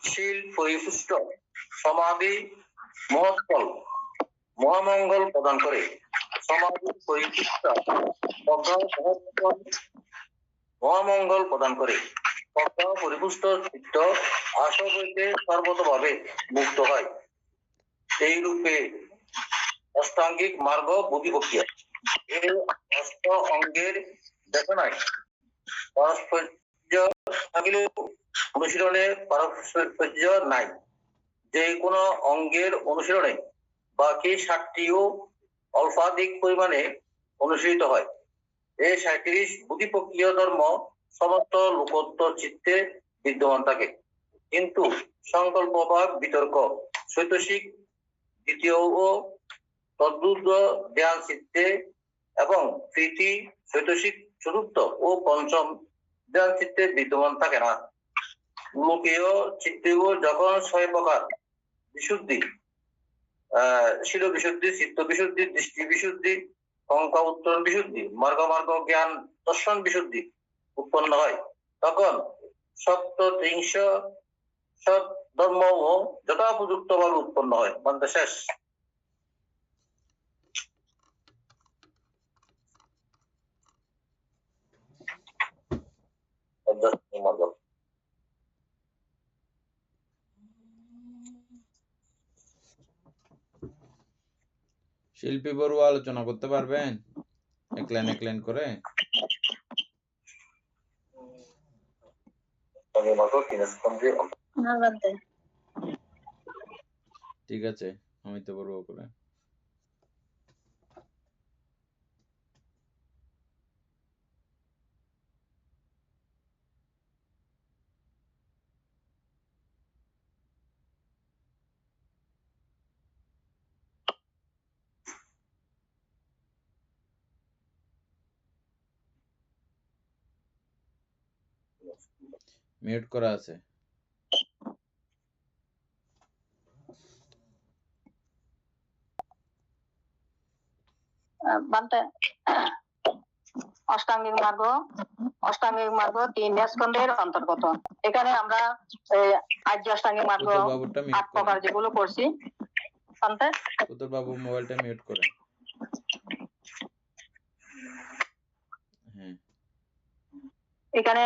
শীল পরিপুষ্ট সমাধি মহৎফল মহামঙ্গল প্রদান করে। সমাধি পরিপুষ্ট প্রজ্ঞা মহৎফল মহামঙ্গল প্রদান করে। প্রজ্ঞা পরিপুষ্ট চিত্ত আসব হইতে সর্বতভাবে মুক্ত হয়। এই রূপে অষ্টাঙ্গিক মার্গ বুদ্ধি প্রক্রিয়া। এই অষ্ট অঙ্গের দেখানায় পারস্পর্য থাকিলেও অনুশীলনে পারস্পর্য নাই। যে কোনো অঙ্গের অনুশীলনে বাকি 7টিও অল্পাধিক পরিমাণে অনুশীলিত হয়। এই 37 বুদ্ধি প্রক্রিয়া ধর্ম সমস্ত লোকোত্তর চিত্তে বিদ্যমান থাকে, কিন্তু সংকল্প বা বিতর্ক চৈতসিক দ্বিতীয় ও তদ্রুদ্ধ জ্ঞান চিত্তে এবং তৃতীয় চৈতসিক চতুর্থ ও পঞ্চম জ্ঞান চিত্তে বিদ্যমান থাকে না। লোকীয় চিত্তেও যখন 6 প্রকার বিশুদ্ধি, শিল বিশুদ্ধি, চিত্ত বিশুদ্ধি, দৃষ্টি বিশুদ্ধি, সংখ্যা উত্তরণ বিশুদ্ধি, মার্গ জ্ঞান দর্শন বিশুদ্ধি উৎপন্ন হয়, তখন সপ্তত্রিংশ ধর্ম যথাপযুক্ত ভাবে উৎপন্ন হয়। মানে শেষ। শিল্পী বড়ুয়া আলোচনা করতে পারবেন এক লাইন করে? ঠিক আছে, আমি তো বড়ুয়া করে। মিউট করা আছে। অষ্টাঙ্গিক মার্গ 3 স্কন্ধের অন্তর্গত। এখানে আমরা আর্য অষ্টাঙ্গিক মার্গ 8 প্রকার যেগুলো করছি। পুতুল বাবু মোবাইলটা মিউট করে। হ্যাঁ, এখানে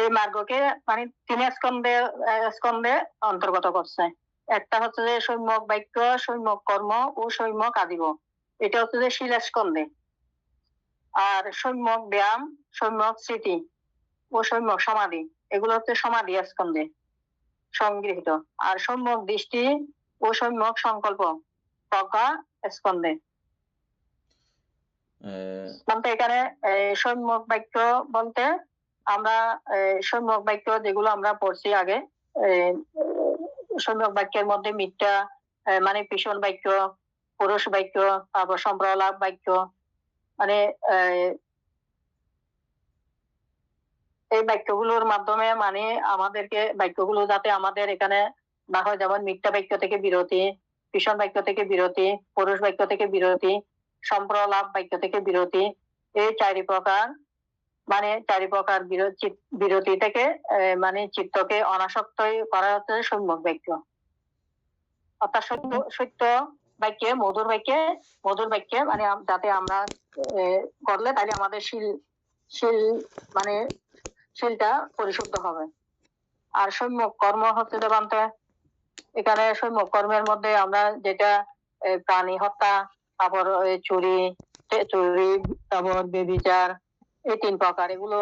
এই মার্গকে মানে 3 স্কন্ধে অন্তর্গত করছে। একটা হচ্ছে যে সম্যক বাক্য, সম্যক কর্ম ও সম্যক আদিব। এটা হচ্ছে যে শিলাস্কন্ধে। আর সম্যক ব্যায়াম, সম্যক স্মৃতি ও সম্যক সমাধি, এগুলো হচ্ছে সমাধি স্কন্ধে সংগৃহীত। আর সম্যক দৃষ্টি ও সম্যক সংকল্প প্রজ্ঞা স্কন্ধে। বলতে এখানে সম্যক বাক্য বলতে আমরা সম্যক বাক্য যেগুলো আমরা পড়ছি আগে, সম্যক বাক্যের মধ্যে মিথ্যা মানে ভীষণ বাক্য, পুরুষ বাক্য, তারপর সম্প্রলাপ বাক্য, মানে এই বাক্যগুলোর মাধ্যমে মানে আমাদেরকে বাক্যগুলো যাতে আমাদের এখানে না হয়, যেমন মিথ্যা বাক্য থেকে বিরতি, ভীষণ বাক্য থেকে বিরতি, পুরুষ বাক্য থেকে বিরতি, সম্প্রলাপ বাক্য থেকে বিরতি, এই চারি প্রকার মানে চারি প্রকার বিরতি থেকে মানে চিত্তকে অনাসক্ত করা হচ্ছে সম্যক বাক্য। অর্থাৎ সত্য বাক্যে, মধুর বাক্যে মানে যাতে আমরা করলে তাহলে আমাদের শিল মানে শিলটা পরিশুদ্ধ হবে। আর সম্যক কর্ম হচ্ছে দেবান্তে, এখানে সম্যক কর্মের মধ্যে আমরা যেটা প্রাণী হত্যা, তারপর চুরি, তারপর বেবিচার, এই 3 প্রকার, এগুলো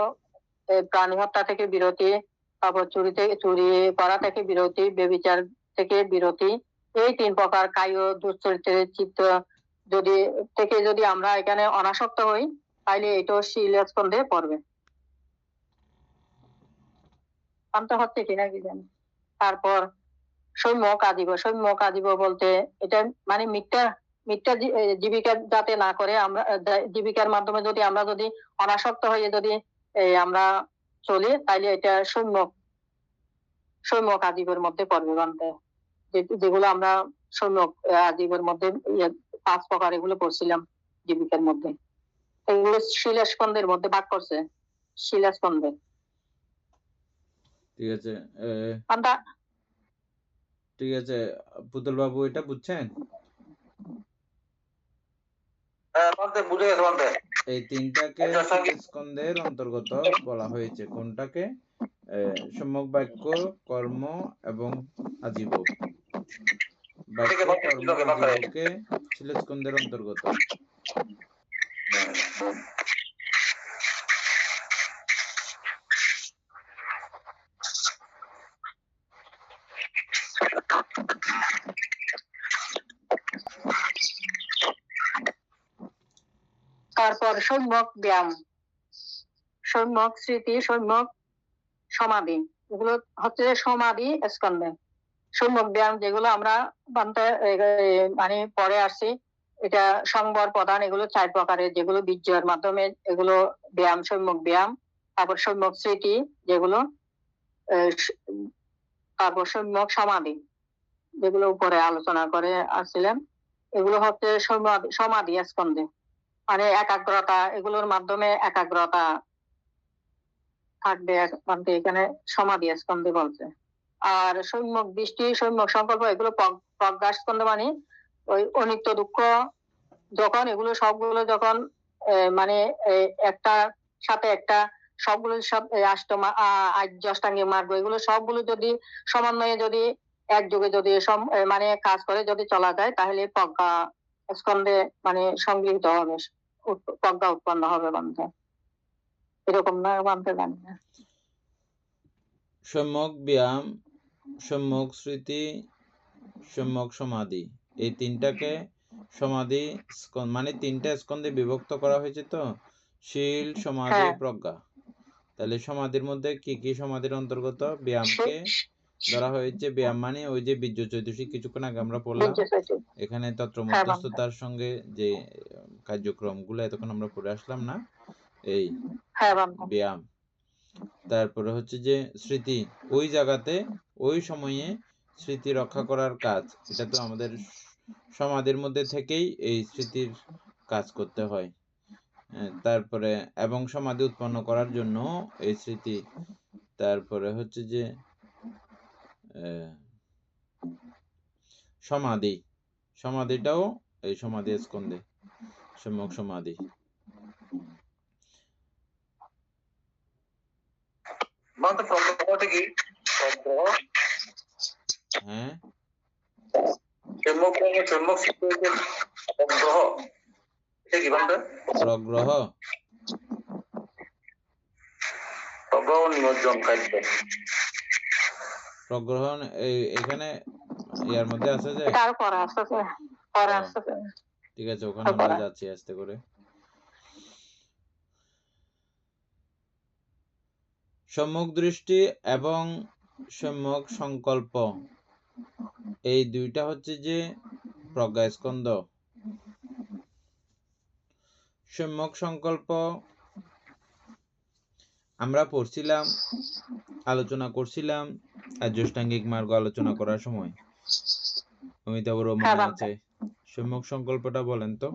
প্রাণী হত্যা থেকে বিরতি, তারপর চুরি করা থেকে বিরতি, বেবিচার থেকে বিরতি, এই 3 প্রকার কায় দুশ্চরিত্রের চিত্ত যদি আমরা এখানে অনাসক্ত হই, তাহলে এটাও শিলাস্কন্ধে পড়বে। শান্ত হচ্ছে কিনা কি জানি। তারপর সম্যক আজীব বলতে এটা মানে মিথ্যা জীবিকা যাতে না করে, আমরা জীবিকার মাধ্যমে যদি আমরা অনাসক্ত হয়ে যদি আমরা চলি, তাইলে এটা সম্যক আজীবের মধ্যে পড়বে। বানতে যেগুলো আমরা সম্যক আজীবের মধ্যে 5 প্রকার এগুলো পড়ছিলাম জীবিকার মধ্যে, এগুলো শিলাস্কন্ধের মধ্যে ভাগ করছে, শিলাস্কন্ধে। ঠিক আছে, ঠিক আছে পুতুল বাবু, এটা বুঝছেন? বুঝে গেছে। এই 3টাকে স্কন্ধের অন্তর্গত বলা হয়েছে। কোনটাকে? সম্যক বাক্য, কর্ম এবং আজীব। বাক্য, কর্ম, আজীবকে শিলাস্কন্ধের অন্তর্গত। তারপর সম্যক ব্যায়াম, সম্যক স্মৃতি, সম্যক সমাধি, এগুলো হচ্ছে সমাধি স্কন্ধে। সম্যক ব্যায়াম যেগুলো আমরা মানে পরে আসছি, এটা সংবর প্রধান, এগুলো 4 প্রকারের, যেগুলো বীর্যের মাধ্যমে এগুলো ব্যায়াম, সম্যক ব্যায়াম। তারপর সম্যক স্মৃতি যেগুলো, তারপর সম্যক সমাধি যেগুলো উপরে আলোচনা করে আসছিলেন, এগুলো হচ্ছে সমাধি স্কন্ধে, মানে একাগ্রতা, এগুলোর মাধ্যমে একাগ্রতা থাকবে। এখানে সমাধি স্কন্ধে বলছে। আর সম্যক দৃষ্টি, সম্যক সংকল্প, এগুলো প্রজ্ঞা স্কন্ধে, মানে ওই অনিত্য দুঃখ যখন এগুলো সবগুলো যখন মানে একটা সাথে একটা সবগুলো অষ্টাঙ্গিক মার্গ, এগুলো সবগুলো যদি সমন্বয়ে যদি একযোগে যদি মানে কাজ করে যদি চলা যায়, তাহলে প্রজ্ঞা স্কন্ধে মানে সংগৃহীত হবে, প্রজ্ঞা উৎপন্ন হবে। বান্ধব এরকম না, বান্ধব জানি না। সম্যক ব্যায়াম, সম্যক স্মৃতি, সম্যক সমাধি, এই 3টাকে সমাধি মানে 3টা স্কন্ধে বিভক্ত করা হয়েছে। তো শীল, সমাধি, প্রজ্ঞা। তাহলে সমাধির মধ্যে কি কি সমাধির অন্তর্গত? ব্যায়ামকে ধরা হয়েছে। ব্যায়াম মানে ওই যে বীর্য চৈতসিক, কিছুক্ষণ আগে আমরা পড়লাম, এখানে তন্ত্র মধ্যস্থতার সঙ্গে যে কার্যক্রমগুলো এতক্ষণ আমরা পড়ে আসলাম না, এই ব্যায়াম। তারপরে হচ্ছে যে স্মৃতি, ওই জায়গাতে ওই সময়ে স্মৃতি রক্ষা করার কাজ, এটা তো আমাদের সমাধির মধ্যে থেকেই এই স্মৃতির কাজ করতে হয়। তারপরে এবং সমাধি উৎপন্ন করার জন্য এই স্মৃতি। তারপরে হচ্ছে যে সমাধিটাও এই সমাধি স্কন্ধে, সম্যক সমাধি। হ্যাঁ, সম্যক সিদ্ধ হয়েছে অগ্রহ, এটা কি বলতে? প্রগ্রহ অগ্রহ নিমজ্জন কার্য। প্রগ্রহণ এখানে ইয়ার মধ্যে আছে যে তার পরে আসতেছে, পরে ও, আসতেছে। ঠিক আছে, ওখানে আমরা যাচ্ছি আস্তে করে। সম্যক দৃষ্টি এবং সম্যক সংকল্প এই দুইটা হচ্ছে যে প্রজ্ঞাস্কন্ধ। সম্যক সংকল্প আমরা পড়ছিলাম, আলোচনা করছিলাম আর্যষ্টাঙ্গিক মার্গ আলোচনা করার সময়। অমিতাভরও মনে আছে? সম্যক সংকল্পটা বলেন তো।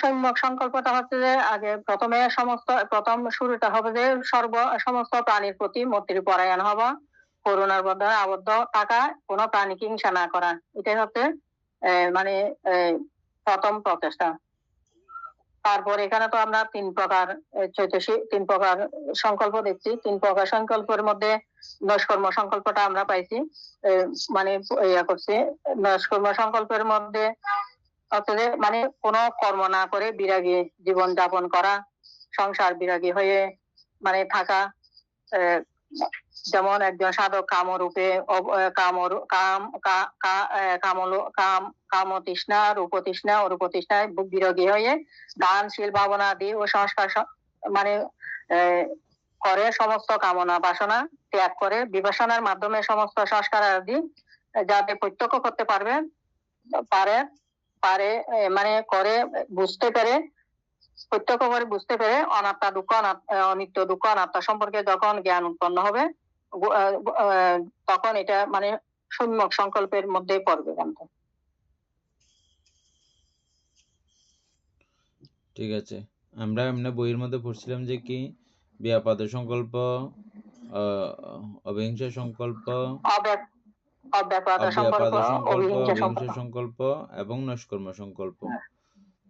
সম্যক সংকল্পটা হচ্ছে যে আগে প্রথম শুরুটা হবে যে সমস্ত প্রাণীর প্রতি মৈত্রী পরায়ণ হওয়া, করুণার বন্ধনে আবদ্ধ থাকা, কোনো প্রাণীকে হিংসা না করা। এটাই হচ্ছে মানে প্রথম প্রচেষ্টা। তারপর এখানে তো আমরা তিন প্রকার সংকল্প দেখছি। 3 প্রকার সংকল্পের মধ্যে নৈষ্কর্ম সংকল্পটা আমরা পাইছি, মানে করছি। নৈষ্কর্ম সংকল্পের মধ্যে মানে কোনো কর্ম না করে বিরাগী জীবন যাপন করা, সংসার বিরাগী হয়ে মানে থাকা। যেমন একজন সাধক কাম তৃষ্ণা, রূপ তৃষ্ণায় বিরোগী হয়ে দান, শীল, ভাবনা আদি ও সংস্কার মানে করে সমস্ত কামনা বাসনা ত্যাগ করে বিপাসনার মাধ্যমে সমস্ত সংস্কার আদি যাতে প্রত্যক্ষ করতে পারে মানে করে বুঝতে পেরে, প্রত্যক্ষ করে বুঝতে পেরে অনাত্মা দুঃখ, অনিত্য দুঃখ, অনাত্মা সম্পর্কে যখন জ্ঞান উৎপন্ন হবে তখন এটা মানে সম্যক সংকল্পের মধ্যে পড়বে। ঠিক আছে, আমরা এমনি বইয়ের মধ্যে পড়ছিলাম যে কি ব্যাপাদ সংকল্প, অবিহিংস সংকল্প, অব্যাপাদ সংকল্প, অবিহিংস সংকল্প এবং নৈষ্কর্ম সংকল্প।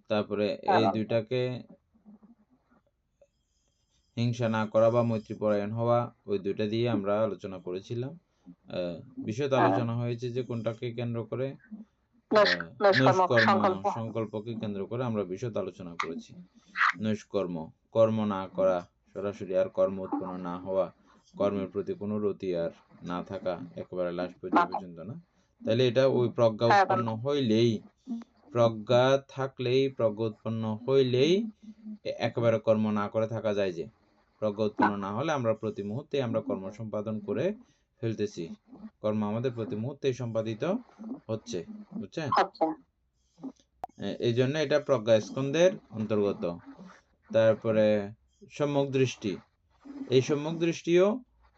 তারপরে এই দুইটাকে হিংসা না করা বা মৈত্রী পরায়ণ হওয়া, ওই দুইটা দিয়ে আমরা আলোচনা করেছিলাম। বিশদ আলোচনা হয়েছে যে কোনটাকে কেন্দ্র করে, নৈষ্কর্ম সংকল্পকে কেন্দ্র করে আমরা বিশদ আলোচনা করেছি। নৈষ্কর্ম, কর্ম না করা, সরাসরি আর কর্ম উৎপন্ন না হওয়া, কর্মের প্রতি কোনো রতি আর না থাকা, একেবারে লাস্ট পর্যন্ত না। তাহলে এটা ওই প্রজ্ঞা উৎপন্ন হইলেই, প্রজ্ঞা থাকলেই, প্রজ্ঞা উৎপন্ন হইলেই একেবারে কর্ম না করে থাকা যায়। যে প্রজ্ঞা উৎপন্ন না হলে আমরা প্রতি মুহূর্তে আমরা কর্ম সম্পাদন করে ফেলতেছি, কর্ম আমাদের প্রতি মুহূর্তে সম্পাদিত হচ্ছে, বুঝছেন? এই জন্য এটা প্রজ্ঞা স্কন্ধের অন্তর্গত। তারপরে সম্যক দৃষ্টি, এই সম্যক দৃষ্টিও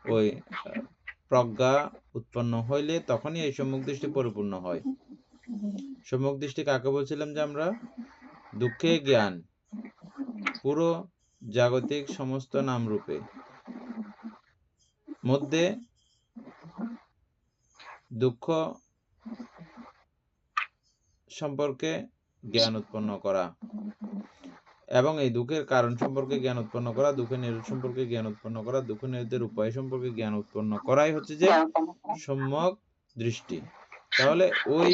ওই প্রজ্ঞা উৎপন্ন হইলে তখনই এই সম্যক দৃষ্টি পরিপূর্ণ হয়। সম্যক দৃষ্টি কাকে বলছিলাম যে আমরা? দুঃখে জ্ঞান, পুরো জাগতিক সমস্ত নাম রূপে মধ্যে দুঃখ সম্পর্কে জ্ঞান উৎপন্ন করা এবং এই দুঃখের কারণ সম্পর্কে জ্ঞান উৎপন্ন করা, দুঃখের নিরোধ সম্পর্কে জ্ঞান উৎপন্ন করা, দুঃখ নিরোধের উপায় সম্পর্কে জ্ঞান উৎপন্ন করাই হচ্ছে যে সম্যক দৃষ্টি। তাহলে ওই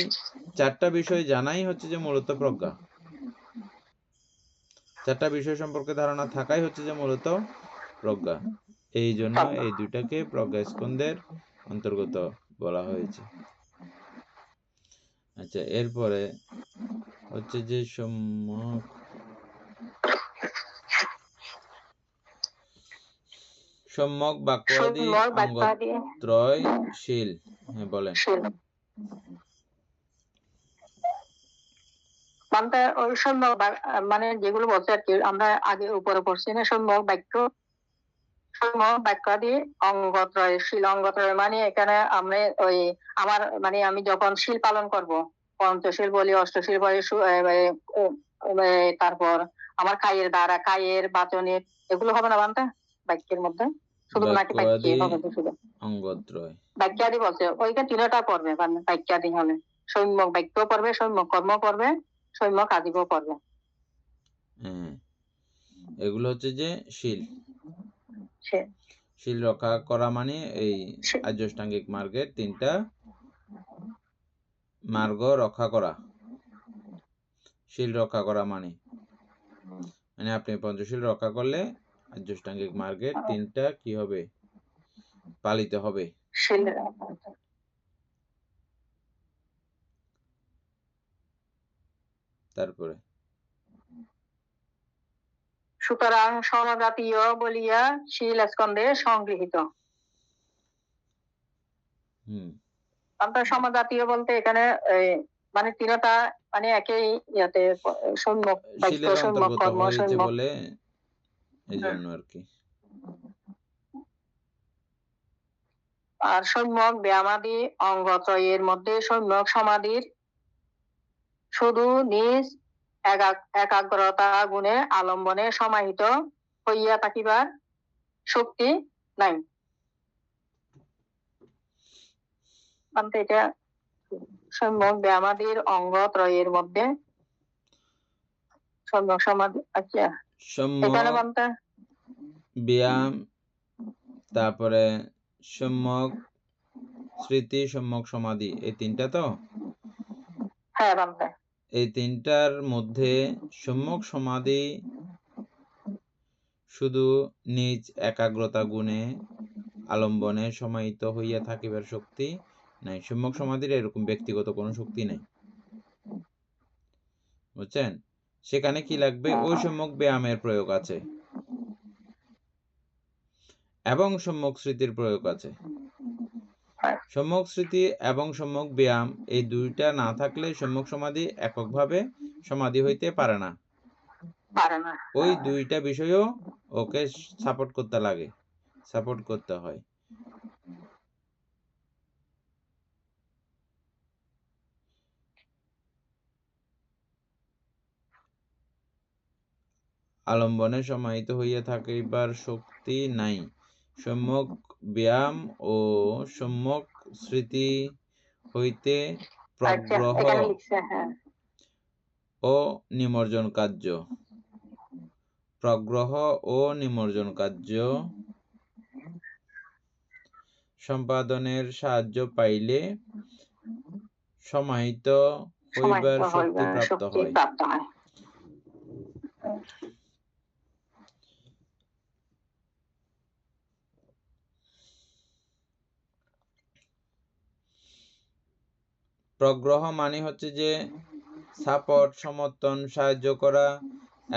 4টা বিষয় জানাই হচ্ছে যে মূলত প্রজ্ঞা। 4টা বিষয় সম্পর্কে ধারণা থাকাই হচ্ছে যে মূলত প্রজ্ঞা। এই জন্য এই দুইটাকে প্রজ্ঞা স্কন্ধের অন্তর্গত বলা হয়েছে। আচ্ছা, এরপরে হচ্ছে যে সম্যক বাক্যাদি অঙ্গত্রয়শীল। হ্যাঁ, বলেন। ওই সম্যক মানে যেগুলো বলছে আর কি, আমরা আগে উপরে পড়ছি না, সম্যক বাক্যাদি অঙ্গত্রয়শীল। অঙ্গত্রয় মানে এখানে আমরা ওই আমার মানে আমি যখন শীল পালন করব, পঞ্চশীল বলি, অষ্টশীল বলি, তারপর আমার কায়ের দ্বারা, কায়ের বাচনের, এগুলো হবে না বানতে বাক্যের মধ্যে? শুধু নাকি বাক্যে হবে? শুধু অঙ্গত্রয় বাক্যাদি বলছে, ওইখানে 3টা পড়বে বাক্যাদি হলে। সম্যক বাক্য পড়বে, সম্যক কর্ম পড়বে, সম্যক আদিব পড়বে। এগুলো হচ্ছে যে শীল। শীল রক্ষা করা মানে এই আর্যষ্টাঙ্গিক মার্গের 3টা মার্গ রক্ষা করা। শীল রক্ষা করা মানে আপনি পঞ্চশীল রক্ষা করলে আর্যষ্টাঙ্গিক মার্গের 3টা কি হবে? পালিত হবে। তারপরে সুতরাং সমজাতীয় বলিয়া শীল স্কন্ধে সংগৃহীত। সমজাতীয় বলতে এখানে মানে 3টা মানে একই ইয়াতে সম্যক বাক্য, সম্যক কর্ম, সম্যক বলে এইজন্য আর কি। আর সম্যক ব্যায়ামাদি অঙ্গত্রয়ের মধ্যে সম্যক সমাধির শুধু নিজ একাগ্রতা গুণে আলম্বনে সমাহিত হইয়া থাকিবার শক্তি নাই। এটা সম্যক ব্যায়ামাদির অঙ্গত্রয়ের মধ্যে সম্যক সমাধি। আচ্ছা, এখানে বলতে ব্যায়াম, তারপরে সম্যক স্মৃতি, সম্যক সমাধি, এই 3টা তো? হ্যাঁ বলতে এই 3টার মধ্যে সম্যক সমাধি শুধু নিজ একাগ্রতা গুণে আলম্বনে সমাহিত হইয়া থাকিবার শক্তি নাই। সম্যক সমাধির এরকম ব্যক্তিগত কোনো শক্তি নাই, বুঝছেন? সেখানে কি লাগবে? ওই সম্যক ব্যায়ামের প্রয়োগ আছে এবং সম্যক স্মৃতির প্রয়োগ আছে। সম্যক স্মৃতি এবং সম্যক ব্যায়াম এই 2টা না থাকলে সম্যক সমাধি এককভাবে সমাধি হইতে পারে না। ওই 2টা বিষয়ও ওকে সাপোর্ট করতে লাগে, সাপোর্ট করতে হয়। আলম্বনে সমাহিত হইয়া থাকিবার শক্তি নাই। সম্যক ব্যায়াম ও সম্যক স্মৃতি হইতে প্রগ্রহ ও নিমজ্জন কার্য, প্রগ্রহ ও নিমজ্জন কার্য সম্পাদনের সাহায্য পাইলে সমাহিত হইবার শক্তি প্রাপ্ত হয়। প্রগ্রহ মানে হচ্ছে যে সাপোর্ট, সমর্থন, সাহায্য করা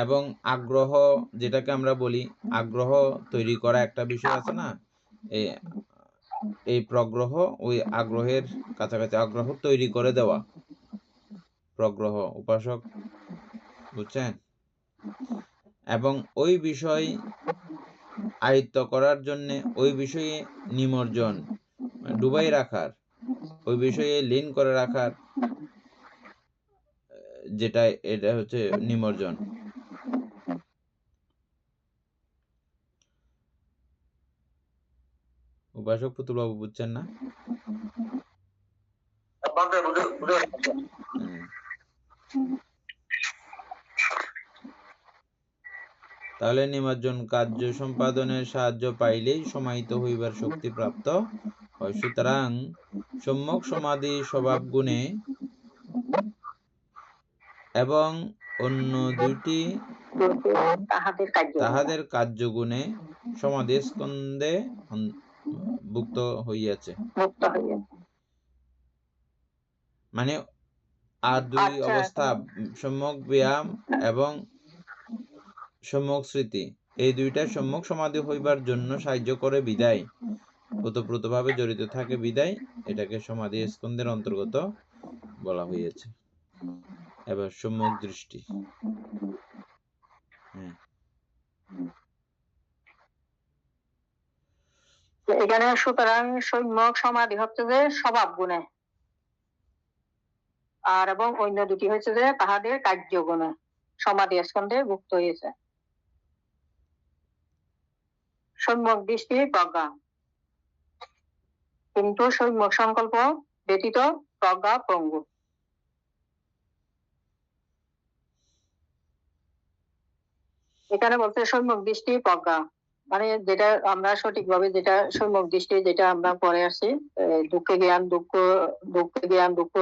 এবং আগ্রহ, যেটাকে আমরা বলি আগ্রহ তৈরি করা একটা বিষয় আছে না? এই প্রগ্রহ ওই আগ্রহের কাছাকাছি, আগ্রহ তৈরি করে দেওয়া প্রগ্রহ, উপাসক, বুঝছেন? এবং ওই বিষয় আয়ত্ত করার জন্য ওই বিষয়ে নিমজ্জন, ডুবাই রাখার, ওই বিষয়ে লীন করে রাখার, যেটা এটা হচ্ছে নিমজ্জন। উপাসক পুতুল বাবু, বুঝছেন না? তাহলে নিমজ্জন কার্য সম্পাদনের সাহায্য পাইলেই সমাহিত হইবার শক্তি প্রাপ্ত হয়। সুতরাং সম্যক সমাধি স্বভাব গুণে এবং অন্য 2টি তাহাদের কার্যগুণে সমাধি স্কন্ধে ভুক্ত হইয়াছে। মানে আর 2 অবস্থা, সম্যক ব্যায়াম এবং সম্যক স্মৃতি, এই 2টা সম্যক সমাধি হইবার জন্য সাহায্য করে বিদায়, ওতপ্রোতভাবে জড়িত থাকে বিদায় এটাকে সমাধি স্কন্ধের অন্তর্গত বলা হয়েছে। এবার সম্যক দৃষ্টি। এখানে সুতরাং সম্যক সমাধি হচ্ছে যে স্বভাব গুণে, আর এবং অন্য 2টি হচ্ছে যে তাহাদের কার্য গুণে সমাধি স্কন্ধে ভুক্ত হয়েছে। সম্যক দৃষ্টি প্রজ্ঞা, কিন্তু সম্যক সংকল্প ব্যতীত প্রজ্ঞা পঙ্গু। এখানে বলছে সম্যক দৃষ্টি প্রজ্ঞা, মানে যেটা আমরা সঠিকভাবে যেটা সম্যক দৃষ্টি যেটা আমরা পড়ে আসছি, দুঃখে জ্ঞান, দুঃখে জ্ঞান, দুঃখ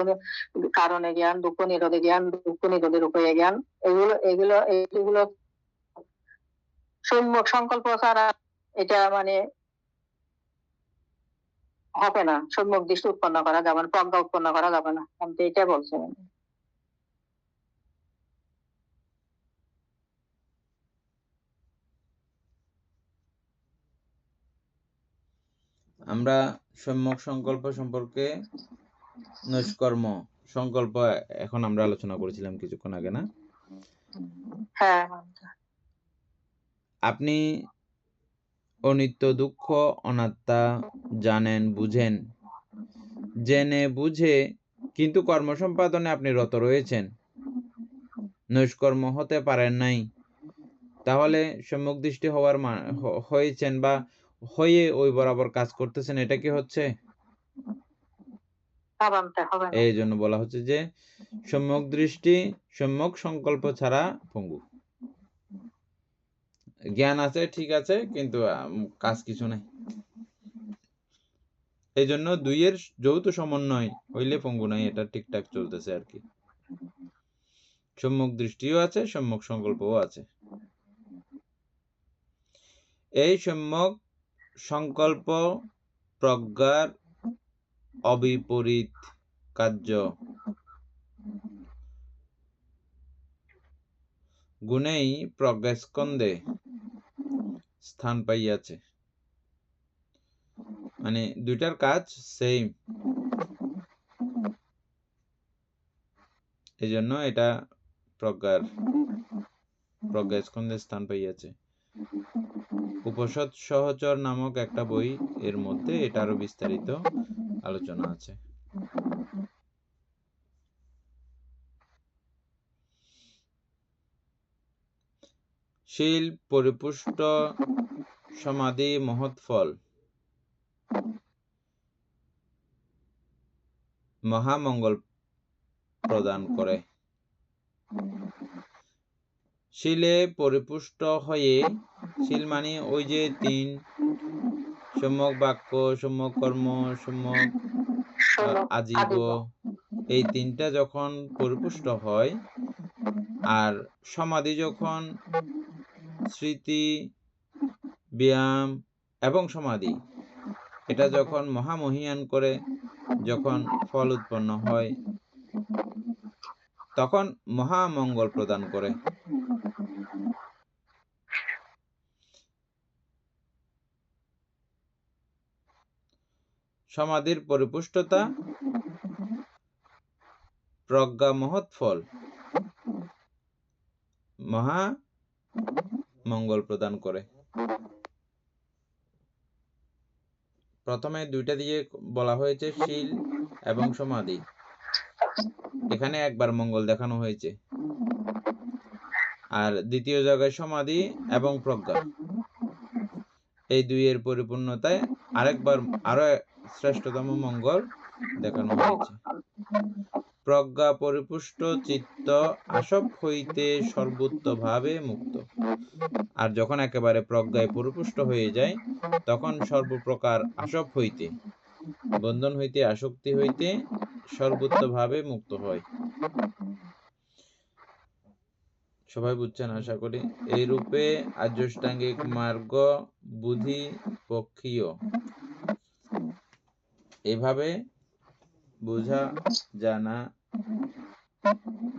কারণে জ্ঞান, দুঃখ নিরোধে জ্ঞান, দুঃখ নিরোধের উপায়ে জ্ঞান, এগুলো সম্যক সংকল্প ছাড়া এটা মানে হবে না, সম্যক দৃষ্টি উৎপন্ন করা যাবে না, প্রজ্ঞা উৎপন্ন করা যাবে না, আমি তো এটা বলছি। আমরা সম্যক সংকল্প সম্পর্কে নৈষ্কর্ম সংকল্প এখন আমরা আলোচনা করেছিলাম কিছুক্ষণ আগে, না? হ্যাঁ, আপনি অনিত্য, দুঃখ, অনাত্মা জানেন, বুঝেন, জেনে বুঝে কিন্তু কর্ম সম্পাদনে আপনি রত রয়েছেন, নৈষ্কর্ম হতে পারেন নাই, তাহলে সম্যক দৃষ্টি হওয়ার হয়েছেন বা হয়ে ওই বরাবর কাজ করতেছেন, এটা কি হচ্ছে? এই জন্য বলা হচ্ছে যে সম্যক দৃষ্টি সম্যক সংকল্প ছাড়া পঙ্গু। জ্ঞান আছে, ঠিক আছে, কিন্তু কাজ কিছু নাই। এই জন্য দুইয়ের যৌথ সমন্বয় হইলে পঙ্গু নাই, এটা ঠিকঠাক চলতেছে আর কি। সম্যক দৃষ্টিও আছে, সম্যক সংকল্পও আছে। এই সম্যক সংকল্প প্রজ্ঞার অবিপরীত কার্য গুণেই প্রজ্ঞাস্কন্ধে স্থান পাইয়াছে। মানে দুইটার কাজ সেম, এই জন্য এটা প্রজ্ঞাস্কন্ধে স্থান পাইয়াছে। উপসৎ সহচর নামক একটা বই এর মধ্যে এটা আরো বিস্তারিত আলোচনা আছে। শীল পরিপুষ্ট সমাধি মহৎ ফল, মহামঙ্গল প্রদান করে। শীলে পরিপুষ্ট হয়ে, শীল মানে ওই যে তিন, সম্যক বাক্য, সম্যক কর্ম, সম্যক আজীব, এই তিনটা যখন পরিপুষ্ট হয়, আর সমাধি যখন স্মৃতি, ব্যায়াম এবং সমাধি এটা যখন মহামহিয়ান করে, যখন ফল উৎপন্ন হয়, তখন মহামঙ্গল প্রদান করে। সমাধির পরিপুষ্টতা প্রজ্ঞা মহৎ ফল, মহা মঙ্গল প্রদান করে। প্রথমে দুইটা দিয়ে বলা হয়েছে শীল এবং সমাধি, এখানে একবার মঙ্গল দেখানো হয়েছে। আর দ্বিতীয় জায়গায় সমাধি এবং প্রজ্ঞা, এই দুইয়ের পরিপূর্ণতায় আরেকবার আরো শ্রেষ্ঠতম মঙ্গল দেখানো হয়েছে। প্রজ্ঞা পরিপুষ্ট চিত্ত আসব হইতে সর্বোত্তভাবে মুক্ত। আর যখন একেবারে প্রজ্ঞায় পরিপুষ্ট হয়ে যায়, তখন সর্বপ্রকার আসব হইতে, বন্ধন হইতে, আসক্তি হইতে সর্বোত্তভাবে মুক্ত হয়। সবাই বুঝছেন আশা করি। এই রূপে আর্যাষ্টাঙ্গিক মার্গ বুদ্ধি পক্ষীয়, এভাবে বোঝা জানা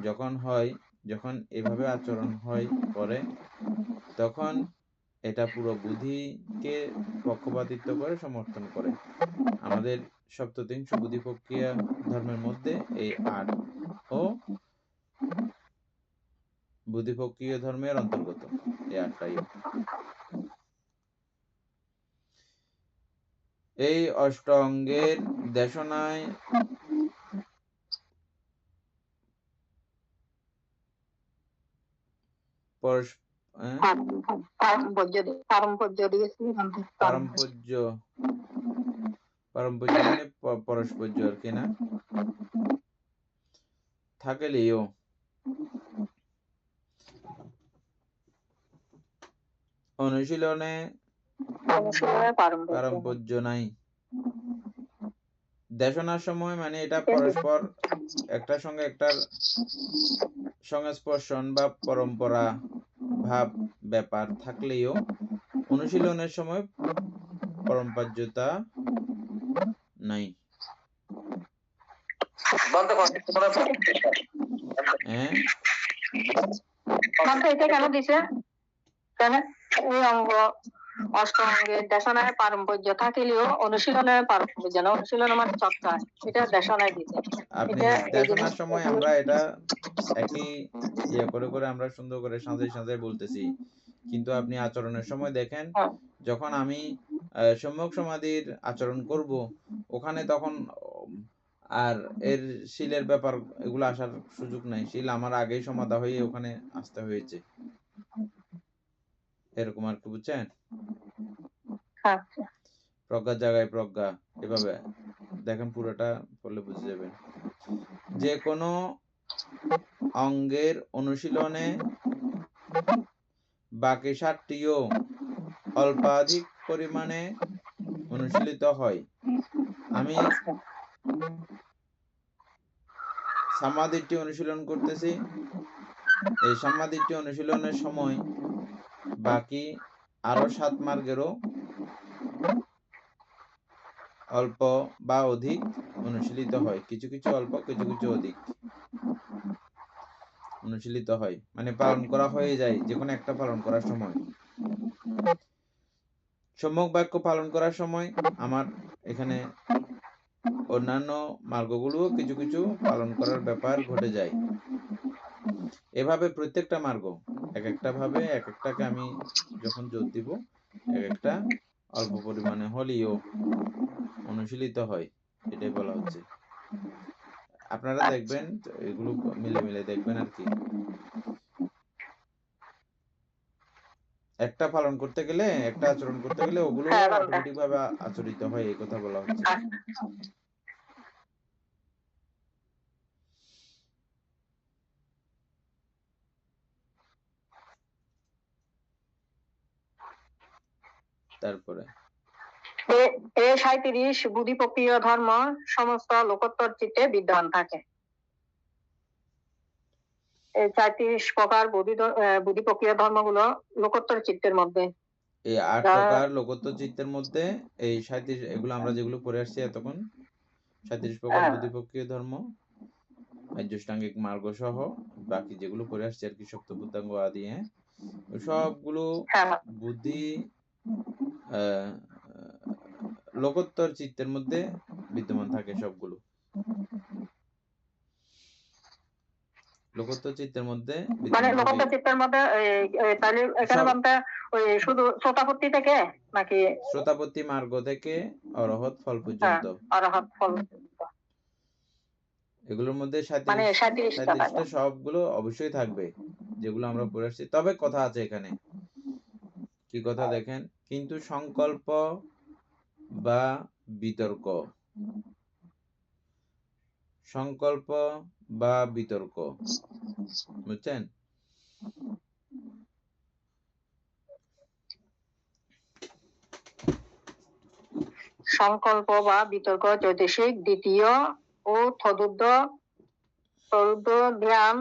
যখন হয়, যখন এভাবে আচরণ হয় পরে, তখন এটা পুরো বুদ্ধিকে পক্ষপাতিত্ব করে সমর্থন করে। আমাদের সপ্ততিংশ বুদ্ধি প্রক্রিয়া ধর্মের মধ্যে এই 8 ও বুদ্ধি প্রক্রিয়া ধর্মের অন্তর্গত, এই 8টাই। এই অষ্টাঙ্গের দেশনায় পারম্পর্য মানে পরস্পর্য আর কি, না থাকলেও অনুশীলনে অনুশীলনের পারম্পর্য পারম্পর্য নাই। দেশনার সময় মানে এটা পরস্পর একটার সঙ্গে একটার সংস্পর্শন বা পরম্পরা ভাব ব্যাপার থাকলেও অনুশীলনের সময় পারম্পর্যতা নাই। বন্ধ কর হ্যাঁ, মাত্র এটা কেন দিছে? কেন এই অঙ্গ অষ্টঅঙ্গের দেশনায় পারম্পর্য থাকিলেও অনুশীলনের পারম্পর্য না, অনুশীলন মানে চর্চা, এটা দেশনায় দিছে। আপনি এটা এই দেশনার জিনিস সময় আমরা এটা একই ইয়ে করে করে আমরা সুন্দর করে সাজাই সাজাই বলতেছি, কিন্তু আপনি আচরণের সময় দেখেন যখন আমি সম্যক সমাধির আচরণ করব ওখানে তখন আর এর শিলের ব্যাপার এগুলো আসার সুযোগ নাই। শিল আমার আগেই সমাধা হয়ে ওখানে আসতে হয়েছে, এরকম আর কি, বুঝছেন? আচ্ছা। প্রজ্ঞার জায়গায় প্রজ্ঞা, এভাবে দেখেন, পুরোটা পড়লে বুঝে যাবেন। যে কোনো অঙ্গের অনুশীলনে বাকি 7টিও অল্পাধিক পরিমাণে অনুশীলিত হয়। আমি সামাধিটি অনুশীলন করতেছি, এই সামাধিটি অনুশীলনের সময় বাকি আরো 7 মার্গেরও অল্প বা অধিক অনুশীলিত হয়। কিছু কিছু অল্প, কিছু কিছু অধিক অনুশীলিত হয়, মানে পালন করা হয়ে যায় যে কোনো একটা পালন করার সময়। সম্যক বাক্য পালন করার সময় আমার এখানে অন্যান্য মার্গগুলোও কিছু কিছু পালন করার ব্যাপার ঘটে যায়। এভাবে প্রত্যেকটা মার্গ এক একটা ভাবে এক একটাকে আমি যখন জোর দিব এক একটা অল্প পরিমাণে হলেও অনুশীলিত হয়, এটাই বলা হচ্ছে। আপনারা দেখবেন এগুলো মিলে মিলে দেখবেন আর কি। একটা পালন করতে গেলে, একটা আচরণ করতে গেলে ওগুলো অটোমেটিক ভাবে আচরিত হয়, এই কথা বলা হচ্ছে। তারপরে এই 37 বুদ্ধি প্রক্রিয়া ধর্ম সমস্ত লোকোত্তর চিত্তে বিদ্যমান থাকে। এই 37 প্রকার বুদ্ধি প্রক্রিয়া ধর্মগুলো লোকোত্তর চিত্তের মধ্যে। এই 8 প্রকার লোকোত্তর চিত্তের মধ্যে এই 37 এগুলো আমরা যেগুলো পড়ে আসছি এতক্ষণ, 37 প্রকার বুদ্ধি প্রক্রিয়া ধর্ম, আর্যষ্টাঙ্গিক মার্গ সহ বাকি যেগুলো পড়ে আসছে আর কি, সপ্তবুদ্ধাঙ্গ আদি, সবগুলো বুদ্ধি লোকোত্তর চিত্তের মধ্যে বিদ্যমান থাকে। সবগুলো লোকোত্তর চিত্তের মধ্যে মানে লোকোত্তর চিত্তের মধ্যে তাহলে এখানে বলতে ওই শুধু শ্রোতাপত্তি থেকে নাকি শ্রোতাপত্তি মার্গ থেকে অরহত ফল পর্যন্ত, অরহত ফল, এগুলোর মধ্যে 37টা সবগুলো অবশ্যই থাকবে যেগুলো আমরা পড়ে আসছি। তবে কথা আছে এখানে, কি কথা দেখেন, কিন্তু সংকল্প বা বিতর্ক, সংকল্প বা বিতর্ক, বুঝছেন? সংকল্প বা বিতর্ক চৈতসিক দ্বিতীয় ও চতুর্থ ধ্যান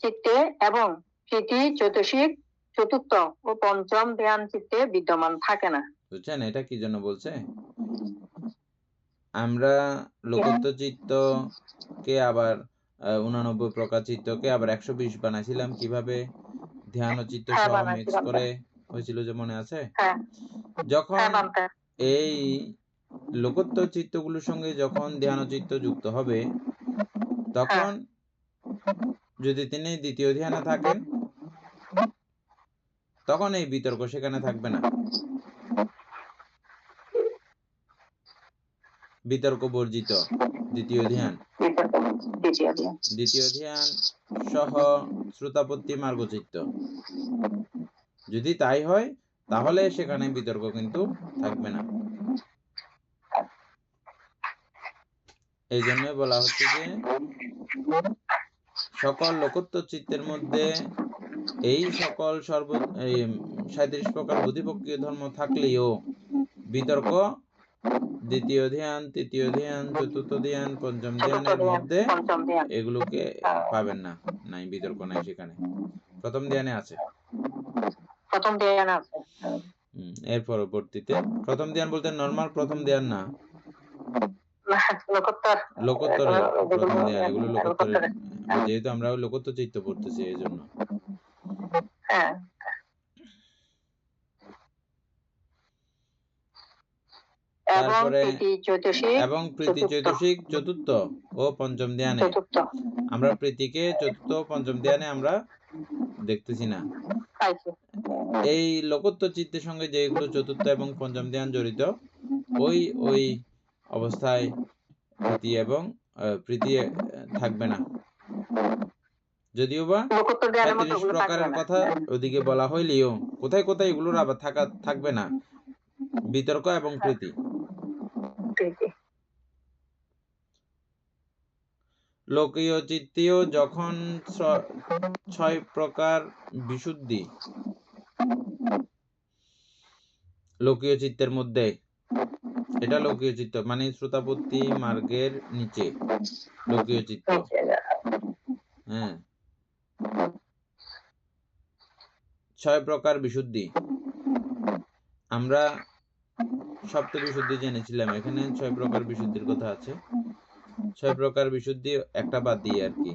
চিত্তে এবং তৃতীয় চৈতসিক চতুর্থ ও পঞ্চম ধ্যান চিত্তে বিদ্যমান থাকে না। বুঝছেন এটা কি জন্য বলছে? আমরা লোকোত্তর চিত্তকে আবার 89 প্রকার চিত্তকে আবার 120 বানাইছিলাম কিভাবে? ধ্যান ও চিত্ত সহ মিক্স করে হয়েছিল, যে মনে আছে? যখন এই লোকোত্তর চিত্তগুলোর সঙ্গে যখন ধ্যান ও চিত্ত যুক্ত হবে, তখন যদি তিনি দ্বিতীয় ধ্যানে থাকেন তখন এই বিতর্ক সেখানে থাকবে না। বিতর্ক বর্জিত দ্বিতীয় ধ্যান সহ শ্রোতাপত্তি মার্গচিত্ত, যদি তাই হয় তাহলে সেখানে বিতর্ক কিন্তু থাকবে না। এই জন্যই বলা হচ্ছে যে সকল লোকোত্তর চিত্তের মধ্যে এই সকল 37 প্রকার বুদ্ধিপক্ষীয় ধর্ম থাকলেও বিতর্ক দ্বিতীয় ধ্যান, তৃতীয় ধ্যান, চতুর্থ ধ্যান, পঞ্চম ধ্যানের মধ্যে পঞ্চম ধ্যান। এগুলোকে পাবেন না, নাই বিতর্ক নাই সেখানে। প্রথম ধ্যানে আছে। প্রথম ধ্যান আছে। এর পরবর্তীতে প্রথম ধ্যান বলতে নরমাল প্রথম ধ্যান না, লোকোত্তর লোকোত্তরের প্রথম ধ্যান, ধ্যান, এগুলো লোকোত্তরের। লোকোত্তরের। যেহেতু আমরা লোকোত্তর চিত্ত পড়তেছি এই জন্য। হ্যাঁ। তারপরে এবং প্রীতি চৈতসিক চতুর্থ ও পঞ্চম ধ্যানে, চতুর্থ। আমরা প্রীতিকে চতুর্থ ও পঞ্চম ধ্যানে আমরা দেখতেছি না। পাইছি। এই লোকোত্তর চিত্তের সঙ্গে যেগুলো চতুর্থ এবং পঞ্চম ধ্যান জড়িত, ওই অবস্থায় প্রীতি থাকবে না। যদিও বা লোকোত্তর ধ্যানের মতো 37 ওগুলো প্রকারের থাকবে না। কথা ওদিকে বলা হইলেও কোথায় কোথায় এগুলোর আবার থাকবে না, বিতর্ক এবং প্রীতি। প্রীতি। লোকীয় চিত্তেও যখন 6 প্রকার বিশুদ্ধি লোকীয় চিত্তের মধ্যে, এটা লোকীয় চিত্ত মানে শ্রোতাপত্তি মার্গের নিচে লোকীয় চিত্ত। হ্যাঁ, 6 প্রকার বিশুদ্ধি আমরা সপ্ত বিশুদ্ধি জেনেছিলাম, এখানে 6 প্রকার বিশুদ্ধির কথা আছে। 6 প্রকার বিশুদ্ধি একটা বাদ দিয়ে আর কি।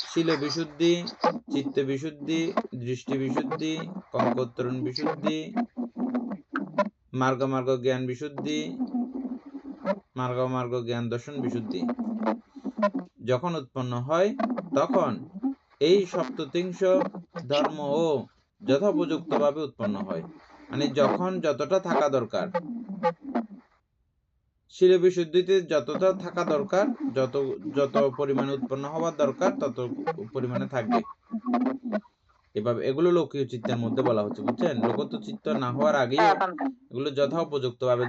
শীল বিশুদ্ধি, চিত্ত বিশুদ্ধি, দৃষ্টি বিশুদ্ধি, কঙ্কোত্তরণ বিশুদ্ধি, মার্গ জ্ঞান বিশুদ্ধি, মার্গ জ্ঞান দর্শন বিশুদ্ধি যখন উৎপন্ন হয়, তখন এই সপ্ততিংশ ধর্ম ও যথোপযুক্ত ভাবে উৎপন্ন হয়। মানে যখন যতটা থাকা দরকার, শীল বিশুদ্ধিতে যতটা থাকা দরকার, যত পরিমাণে উৎপন্ন হওয়ার দরকার তত পরিমাণে থাকবে। এভাবে এগুলো লোকীয় চিত্তের মধ্যে বলা হচ্ছে, বুঝছেন? লোকোত্তর চিত্ত না হওয়ার আগেই এগুলো যথোপযুক্ত ভাবে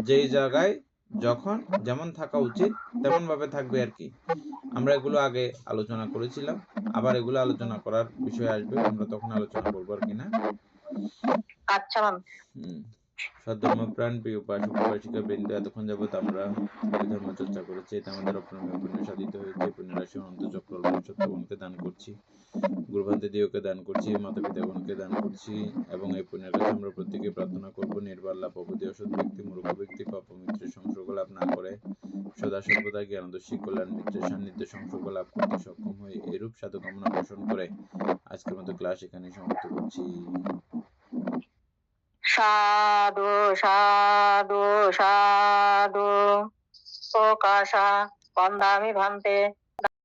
যেই জায়গায় যখন যেমন থাকা উচিত তেমন ভাবে থাকবে আর কি। আমরা এগুলো আগে আলোচনা করেছিলাম, আবার এগুলো আলোচনা করার বিষয় আসবে, আমরা তখন আলোচনা করবো আর কি না। আচ্ছা ম্যাম। সদ্ধর্মপ্রাণ প্রিয় উপাসক উপাসিকা বৃন্দ, এতক্ষণ যাবৎ আমরা ধর্ম চর্চা করেছি, এটা আমাদের অপ্রমেয় পুণ্য সাধিত হয়েছে। পুণ্যরাশি অনন্ত চক্র সত্যগণকে দান করছি, গুরুভান্তে দিওকে দান করছি, মাতা পিতাগণকে দান করছি, এবং এই পুণ্যের কাছে আমরা প্রত্যেকে প্রার্থনা করবো নির্বাল লাভ অবধি অসৎ ব্যক্তি মূর্খ ব্যক্তি পাপ মিত্রের সংসর্গ লাভ না করে সদা সর্বদা জ্ঞানদর্শী কল্যাণ মিত্রের সান্নিধ্যে সংসর্গ লাভ করতে সক্ষম হয়ে এরূপ সাধু কামনা পোষণ করে আজকের মতো ক্লাস এখানে সমাপ্ত করছি। সাধু সাধু সাধু প্রকাশা বন্দামি ভান্তে